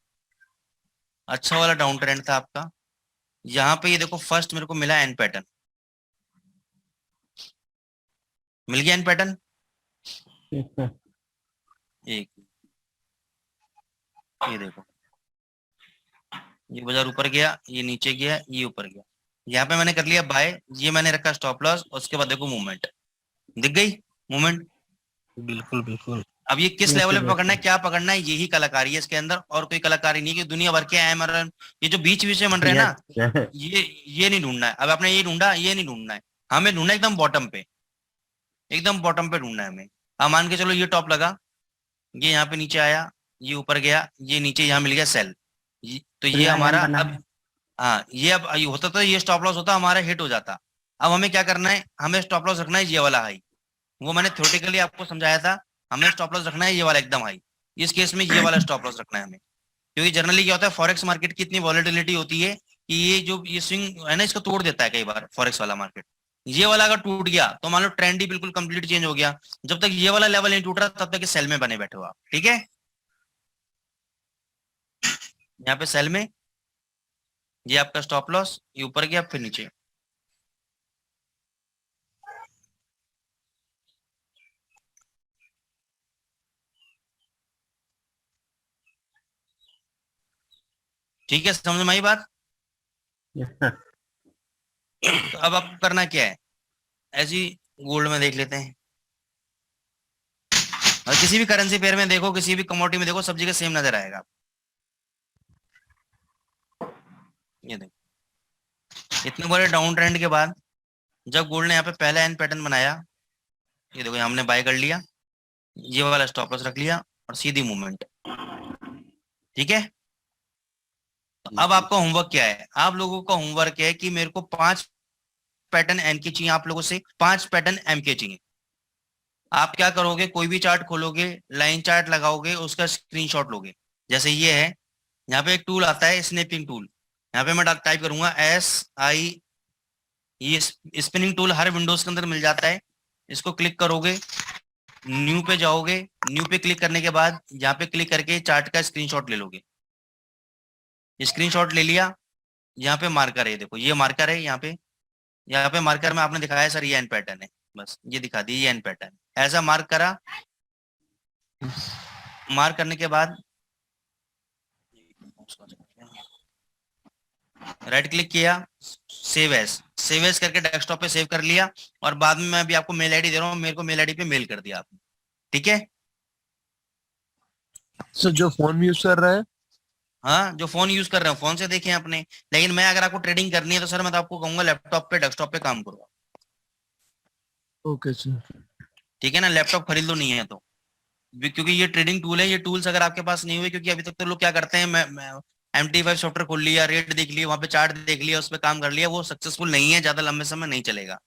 A: अच्छा वाला डाउन ट्रेंड था आपका। यहाँ पे ये देखो फर्स्ट मेरे को मिला एन पैटर्न, मिल गया एन पैटर्न। एक, ये देखो, ये बाजार ऊपर गया, ये नीचे गया, ये ऊपर गया, यहाँ पे मैंने कर लिया बाय, ये मैंने रखा स्टॉप लॉस, उसके बाद देखो मूवमेंट दिख गई, मूवमेंट।
B: बिल्कुल बिल्कुल।
A: अब ये किस लेवल पे पकड़ना है, क्या पकड़ना है, यही कलाकारी है इसके अंदर, और कोई कलाकारी नहीं है कि दुनिया भर के एमआरएन ये जो बीच बीच में बन रहे हैं ना, ये नहीं ढूंढना है। अब आपने ये ढूंढा, ये नहीं ढूंढना है, हमें ढूंढना है एकदम बॉटम पे, एकदम बॉटम पे ढूंढना है हमें। अब मान के चलो ये टॉप लगा, ये यहाँ पे नीचे आया, ये ऊपर गया, ये नीचे यहाँ मिल गया सेल, तो ये हमारा अब, हाँ ये अब ये होता तो ये स्टॉप लॉस होता, हमारा हिट हो जाता। अब हमें क्या करना है, हमें स्टॉप लॉस रखना है ये वाला हाई, वो मैंने थ्योरेटिकली आपको समझाया था। हमें स्टॉप लॉस रखना है ये वाला एकदम हाई, इस केस में ये वाला स्टॉप लॉस रखना है हमें, क्योंकि जनरली क्या होता है फॉरेक्स मार्केट की इतनी वॉलेटिलिटी होती है कि ये जो ये स्विंग है ना, इसको तोड़ देता है कई बार फॉरेक्स वाला मार्केट। ये वाला अगर टूट गया तो मान लो ट्रेंड ही बिल्कुल कंप्लीट चेंज हो गया। जब तक ये वाला लेवल नहीं टूट रहा तब तक ये सेल में बने बैठे हो आप, ठीक है। यहाँ पे सेल में ये आपका स्टॉप लॉस, ये ऊपर गया फिर नीचे, ठीक है, समझ में आई बात। तो अब आपको करना क्या है, ऐसी गोल्ड में देख लेते हैं, और किसी भी करेंसी पेयर में देखो, किसी भी कमोडिटी में देखो, सब जगह सेम नजर आएगा। ये देखो इतने बड़े डाउन ट्रेंड के बाद जब गोल्ड ने यहाँ पे पहला एन पैटर्न बनाया, ये देखो हमने बाय कर लिया, ये वाला स्टॉप लॉस रख लिया और सीधी मूवमेंट, ठीक है। तो अब आपका होमवर्क क्या है, आप लोगों का होमवर्क है कि मेरे को 5 पैटर्न एन के चाहिए, आप लोगों से 5 पैटर्न एम के चाहिए। आप क्या करोगे, कोई भी चार्ट खोलोगे, लाइन चार्ट लगाओगे, उसका स्क्रीनशॉट लोगे। जैसे ये है, यहाँ पे एक टूल आता है स्नैपिंग टूल, यहाँ पे मैं टाइप करूंगा SI, ये स्पिनिंग टूल हर विंडोज के अंदर मिल जाता है। इसको क्लिक करोगे, न्यू पे जाओगे, न्यू पे क्लिक करने के बाद यहाँ पे क्लिक करके चार्ट का स्क्रीनशॉट ले लोगे। स्क्रीनशॉट ले लिया, यहाँ पे मार्कर है, देखो ये मार्कर है, यहाँ पे मार्कर में आपने दिखाया सर ये एन पैटर्न है, बस ये दिखा दी ये एन पैटर्न, ऐसा मार्क करा। मार्क करने के बाद राइट क्लिक किया, सेव एज करके डेस्कटॉप पे सेव कर लिया, और बाद में मैं अभी आपको मेल आईडी दे रहा हूँ, मेरे को मेल आईडी पे मेल कर दिया आपने, ठीक है।
F: सर जो फोन यूज कर रहा है,
A: हाँ जो फोन यूज कर रहे हो फोन से देखें अपने, लेकिन मैं अगर आपको ट्रेडिंग करनी है तो सर मैं तो आपको कहूंगा लैपटॉप पे डेस्कटॉप पे काम करो,
F: ओके सर।
A: ठीक है ना। लैपटॉप खरीद लो नहीं है तो, क्योंकि ये ट्रेडिंग टूल है, ये टूल्स अगर आपके पास नहीं हुए, क्योंकि अभी तक तो लोग क्या करते हैं, मैं MT5 सॉफ्टवेयर खोल लिया, रेट देख लिया, वहां पे चार्ट देख लिया, उस पर काम कर लिया, वो सक्सेसफुल नहीं है, ज्यादा लंबे समय नहीं चलेगा।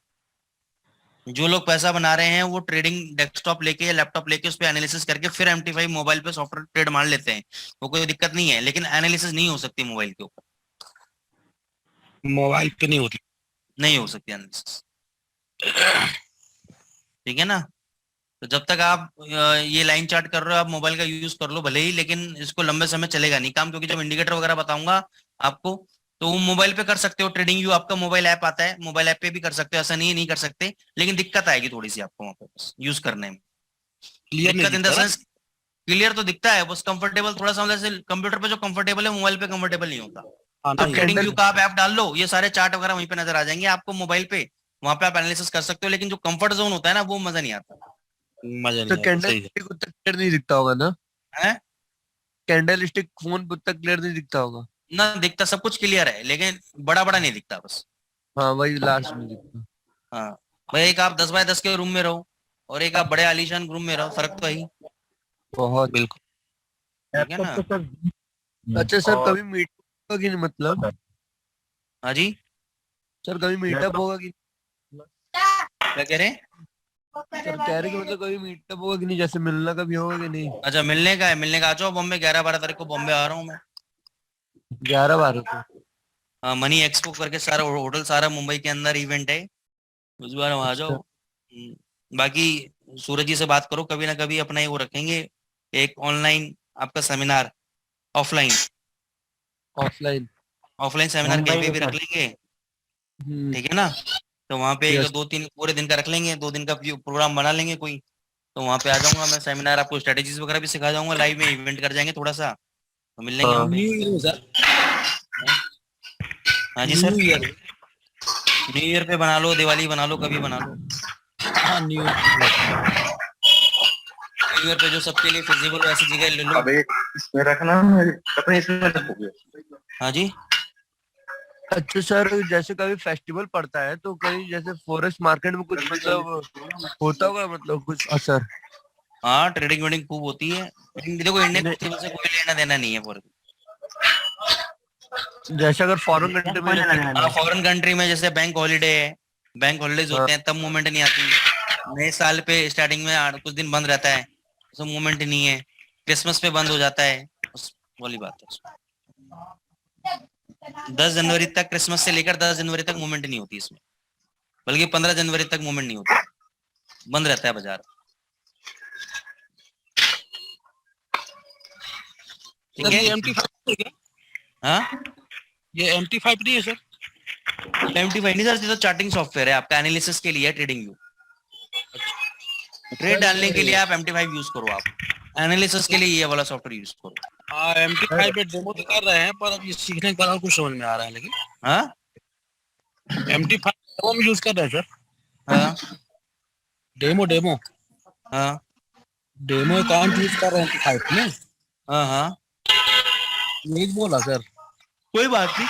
A: जो लोग पैसा बना रहे हैं वो ट्रेडिंग डेस्कटॉप लेके या लैपटॉप लेके उस पर एनालिसिस करके फिर MT5 मोबाइल पे सॉफ्टवेयर ट्रेड मार लेते हैं, वो कोई दिक्कत नहीं है, लेकिन एनालिसिस नहीं हो सकती मोबाइल के ऊपर,
B: मोबाइल पे नहीं होती।
A: नहीं हो सकती एनालिसिस, ठीक है ना। तो जब तक आप ये लाइन चार्ट कर रहे हो, आप मोबाइल का यूज कर लो भले ही, लेकिन इसको लंबे समय चलेगा नहीं काम, क्योंकि जब इंडिकेटर वगैरह बताऊंगा आपको तो वो मोबाइल पे कर सकते हो। ट्रेडिंग व्यू आपका मोबाइल ऐप आता है, मोबाइल ऐप पे भी कर सकते हो, ऐसा नहीं है नहीं कर सकते, लेकिन दिक्कत आएगी थोड़ी सी आपको वहाँ पे यूज करने में।
B: क्लियर नहीं
A: दिक्कत इन द
B: दिखता ना?
A: सेंस, क्लियर तो दिखता है, बस कंफर्टेबल थोड़ा सा, जैसे कंप्यूटर पे जो कंफर्टेबल है मोबाइल पे कंफर्टेबल नहीं होता।
B: हाँ,
A: तो
B: नहीं है।
A: ट्रेडिंग व्यू का आप ऐप डाल लो, ये सारे चार्ट वगैरह वहीं पे नजर आ जाएंगे आपको मोबाइल पे, वहां पे आप एनालिसिस कर सकते हो, लेकिन जो कंफर्ट जोन होता है ना वो मजा नहीं आता
B: मजा
F: तो
B: नहीं आता,
F: कैंडल
B: सही है।
F: स्टिक उतना क्लियर नहीं दिखता होगा ना,
A: है
F: कैंडल स्टिक फोन पे उतना क्लियर नहीं दिखता होगा।
A: ना। दिखता सब कुछ क्लियर है, लेकिन बड़ा बड़ा नहीं दिखता बस।
F: हाँ वही लास्ट में दिखता।
A: हाँ भाई, एक आप 10 बाय 10 के रूम में रहो और एक आप बड़े आलीशान रूम में रहो, फर्क तो है ही,
F: बहुत।
B: बिल्कुल।
A: ठीक है ना।
D: लैपटॉप तो सर
F: अच्छा सर कभी मीटअप होगा कि नहीं, मतलब
A: हाँ जी,
F: सर कभी मीटअप होगा कि
A: क्या कह रहे हैं।
F: सर कह रहे कि मतलब कभी मीटअप होगा कि नहीं, जैसे मिलना कभी होगा कि नहीं।
A: अच्छा मिलने का है, मिलने का आ जाओ बॉम्बे, 11-12 तारीख को बॉम्बे आ रहा हूँ मैं।
F: 11-12 को।
A: हाँ, मनी एक्सपो करके सारा होटल सारा मुंबई के अंदर इवेंट है, उस बार वहाँ आ जाओ।
F: अच्छा।
A: बाकी सूरज जी से बात करो, कभी ना कभी अपना ये वो रखेंगे एक ऑनलाइन आपका seminar, offline,
F: offline.
A: Offline seminar कहीं पे भी रख लेंगे,
F: हम्म।
A: ठीक है ना। तो वहाँ पे
F: Yes.
A: 2-3 पूरे दिन का रख लेंगे, 2 दिन का प्रोग्राम बना लेंगे कोई। तो वहाँ पे आ जाऊंगा मैं, सेमिनार आपको स्ट्रेटेजीज वगैरह भी सिखा जाऊंगा, लाइव में इवेंट कर जाएंगे थोड़ा सा, तो मिल लेंगे वहाँ पे।
C: न्यू ईयर सर,
A: हाँ जी sir,
C: new year.
A: New year पे बना लो, दिवाली बना लो, कभी बना लो।
C: हाँ न्यू ईयर।
A: न्यू ईयर पे जो सबके लिए फिजिबल हो ऐसी जगह ले लो।
D: अबे इसमें रखना, अपने इसमें रखोगे।
A: हाँ जी,
F: अच्छा सर, जैसे कभी फेस्टिवल पड़ता है तो कहीं जैसे फॉरेस्ट मार्केट में कुछ मतलब होता होगा, मतलब कुछ असर?
A: हाँ ट्रेडिंग वेडिंग खूब होती है। देखो इंडियन
F: नहीं,
A: फेस्टिवल से कोई लेना देना नहीं है फॉर।
F: जैसे अगर फॉरेन कंट्री में जैसे
A: हाँ फॉरेन कंट्री में जैसे बैंक हॉलीडे है, बैंक हॉलीडेज
F: हाँ,
A: होते हैं, तब मूवमेंट नहीं आती। नए साल पे स्टार्टिंग में कुछ दिन बंद रहता है, तो मूवमेंट नहीं है। क्रिसमस पे बंद हो जाता है, बस वाली बात है। 10 जनवरी तक, क्रिसमस से लेकर 10 जनवरी तक मूवमेंट नहीं होती इसमें, बल्कि 15 जनवरी तक मूवमेंट नहीं होती, बंद रहता है बाजार। ठीक
B: सर
A: है।
B: ये MT5 है क्या?
A: हाँ
B: ये MT5 नहीं है सर?
A: MT5 नहीं सर, ये तो चार्टिंग सॉफ्टवेयर है आपका, एनालिसिस के लिए है, ट्रेडिंग व्यू। ट्रेड डालने के लिए आप MT5 यूज करो, आप एनालिसिस के लिए ये वाला सॉफ्टवेयर यूज करो।
B: हाँ MT5 पे डेमो तो कर रहे हैं, पर अब ये सीखने के बाद और कुछ समझ में आ रहा है। लेकिन
A: हाँ
B: MT5 डेमो में यूज कर रहे हैं सर?
A: हाँ
B: डेमो डेमो
A: हाँ
B: डेमो अकाउंट यूज कर रहे हैं MT5 में,
A: हाँ हाँ,
B: यही बोला सर।
A: कोई बात नहीं,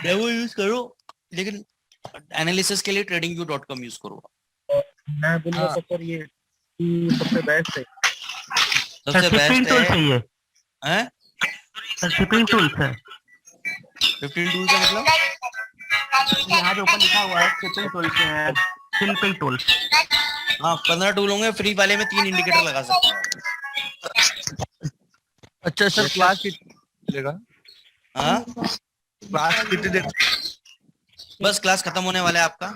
A: डेमो यूज करो, लेकिन एनालिसिस के लिए tradingview.com यूज करो।
D: मैं बोलूँगा
B: हाँ।
D: तो सर ये कि सबसे बेस्ट है।
A: सबसे बेस्ट है।
G: चाहिए
A: हैं?
G: सर, शिपिंग टूल्स है
A: 15 टूल का मतलब?
G: यहाँ जो ऊपर लिखा हुआ है शिपिंग टूल्स है, शिपिंग टूल्स।
A: हाँ 15 टूल होंगे, फ्री वाले में 3 इंडिकेटर लगा सकते हैं।
F: अच्छा सर, क्लास कितने मिलेगा?
A: हाँ
F: क्लास कितने देर?
A: बस क्लास खत्म होने वाला है आपका,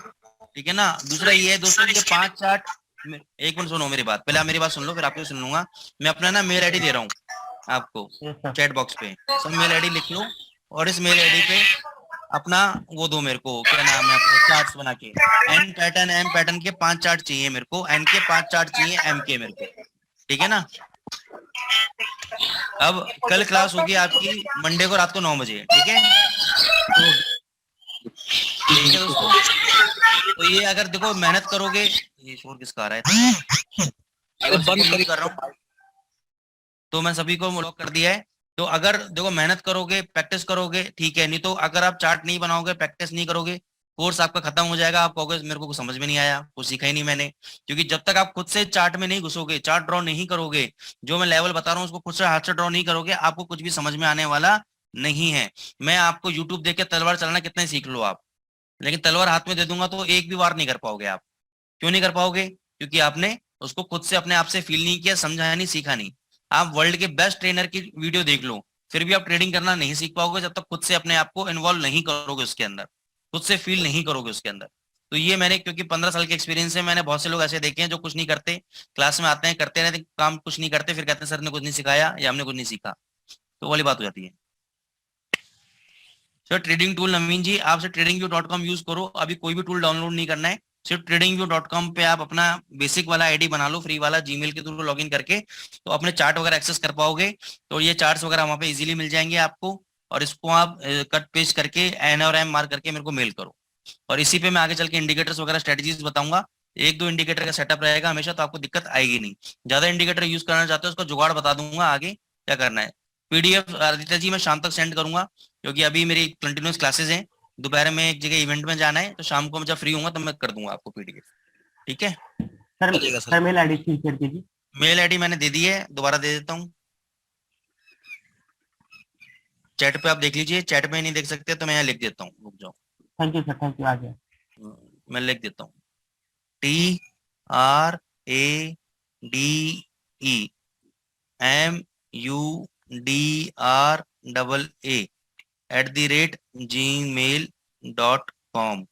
A: ठीक है ना। दूसरा ये है दोस्तों, ये 5 चार्ट, एक मिनट सुनो मेरी बात, पहले आप मेरी बात सुन लो, फिर आपको सुन लूंगा। मैं अपना ना मेल आईडी दे रहा हूँ आपको चैट बॉक्स पे, सब मेल आईडी लिख लो, और इस मेल आईडी पे अपना वो दो मेरे को, क्या नाम है, अपने चार्ट्स बना के। एम पैटर्न के 5 चार्ट चाहिए मेरे को, एन के 5 चार्ट चाहिए, एम के मेरे को, ठीक है ना। अब कल क्लास होगी आपकी मंडे को रात को 9 बजे, ठीक है। ठीक है दोस्तों, तो ये अगर देखो मेहनत करोगे, ये शोर किसका आ रहा है,
B: अरे बंद
A: कर रहा हूँ, तो मैं सभी को लॉक कर दिया है। तो अगर देखो मेहनत करोगे, प्रैक्टिस करोगे, ठीक है, नहीं तो अगर आप चार्ट नहीं बनाओगे, प्रैक्टिस नहीं करोगे, कोर्स आपका खत्म हो जाएगा। आप कहोगे मेरे को कुछ समझ में नहीं आया, कुछ सीखा ही नहीं मैंने। क्योंकि जब तक आप खुद से चार्ट में नहीं घुसोगे, चार्ट ड्रॉ नहीं करोगे, जो मैं लेवल बता रहा हूँ उसको खुद से हाथ से ड्रॉ नहीं करोगे, आपको कुछ भी समझ में आने वाला नहीं है। मैं आपको यूट्यूब देख के तलवार चलाना कितना ही सीख लो आप, लेकिन तलवार हाथ में दे दूंगा तो एक भी वार नहीं कर पाओगे आप। क्यों नहीं कर पाओगे? क्योंकि आपने उसको खुद से अपने आप से फील नहीं किया, समझा नहीं, सीखा नहीं। आप वर्ल्ड के बेस्ट ट्रेनर की वीडियो देख लो, फिर भी आप ट्रेडिंग करना नहीं सीख पाओगे जब तक खुद से अपने आप को इन्वॉल्व नहीं करोगे उसके अंदर, खुद से फील नहीं करोगे उसके अंदर। तो ये मैंने, क्योंकि 15 साल के एक्सपीरियंस है, मैंने बहुत से लोग ऐसे देखे हैं जो कुछ नहीं करते, क्लास में आते हैं, करते रहते काम, कुछ नहीं करते, फिर कहते हैं सर ने कुछ नहीं सिखाया या हमने कुछ नहीं सीखा, तो वाली बात हो जाती है। सर ट्रेडिंग टूल, नवीन जी आप से tradingview.com यूज करो, अभी कोई भी टूल डाउनलोड नहीं करना है, सिर्फ tradingview.com पे आप अपना बेसिक वाला आईडी बना लो, फ्री वाला, जीमेल के थ्रू लॉगिन करके, तो अपने चार्ट वगैरह एक्सेस कर पाओगे। तो ये चार्ट्स वगैरह वहाँ पे इजीली मिल जाएंगे आपको, और इसको आप कट पेस्ट करके एन और एम मार्क करके मेरे को मेल करो, और इसी पे मैं आगे चल के इंडिकेटर्स वगैरह स्ट्रेटेजीज बताऊंगा। 1-2 इंडिकेटर का सेटअप रहेगा हमेशा, तो आपको दिक्कत आएगी नहीं। ज्यादा इंडिकेटर यूज करना चाहते हो उसका जुगाड़ बता दूंगा आगे क्या करना है। पीडीएफ आदित्य जी मैं शाम तक सेंड करूंगा, क्योंकि अभी मेरी कंटिन्यूस क्लासेस हैं, दोपहर में एक जगह इवेंट में जाना है, तो शाम को मैं जब फ्री होऊंगा तब मैं कर दूंगा आपको पीडीएफ, ठीक है।
G: सर मेल आईडी शेयर कीजिए।
A: मेल आईडी मैंने दे दी है, दोबारा दे देता हूँ, चैट पे आप देख लीजिए, चैट में नहीं देख सकते तो मैं यहाँ लिख देता हूँ, रुक जाओ।
G: Thank you sir, thank you, आ गया।
A: मैं लिख देता हूँ, TRADEMUDRAA@gmail.com,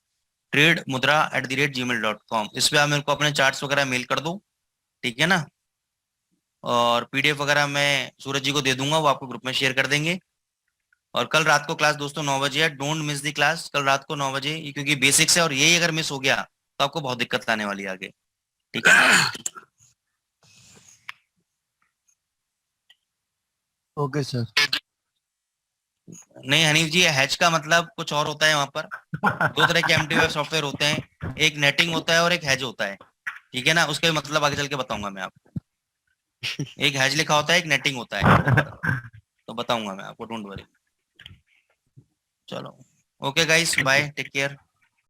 A: TradeMudra@gmail.com। इस पे आप मेरे को अपने चार्ट्स वगैरह मेल कर दो, ठीक है ना। और पीडीएफ वगैरह मैं सूरज जी को दे दूंगा, वो आपको ग्रुप में शेयर कर देंगे, और कल रात को क्लास दोस्तों 9 बजे है, डोंट मिस द क्लास कल रात को 9 बजे, क्योंकि बेसिक्स है और यही अगर मिस हो गया तो आपको बहुत दिक्कत आने वाली है आगे, ठीक है।
F: Okay sir.
A: नहीं हनीफ जी, हैच का मतलब कुछ और होता है, वहां पर 2 तरह के MT वेब सॉफ्टवेयर होते हैं, एक नेटिंग होता है और एक हैज होता है, ठीक है ना। उसके मतलब आगे चल के बताऊंगा मैं आपको, एक हैज लिखा होता है, एक नेटिंग होता है, तो बताऊंगा मैं आपको, डोंट वरी। चलो okay guys, bye, take care.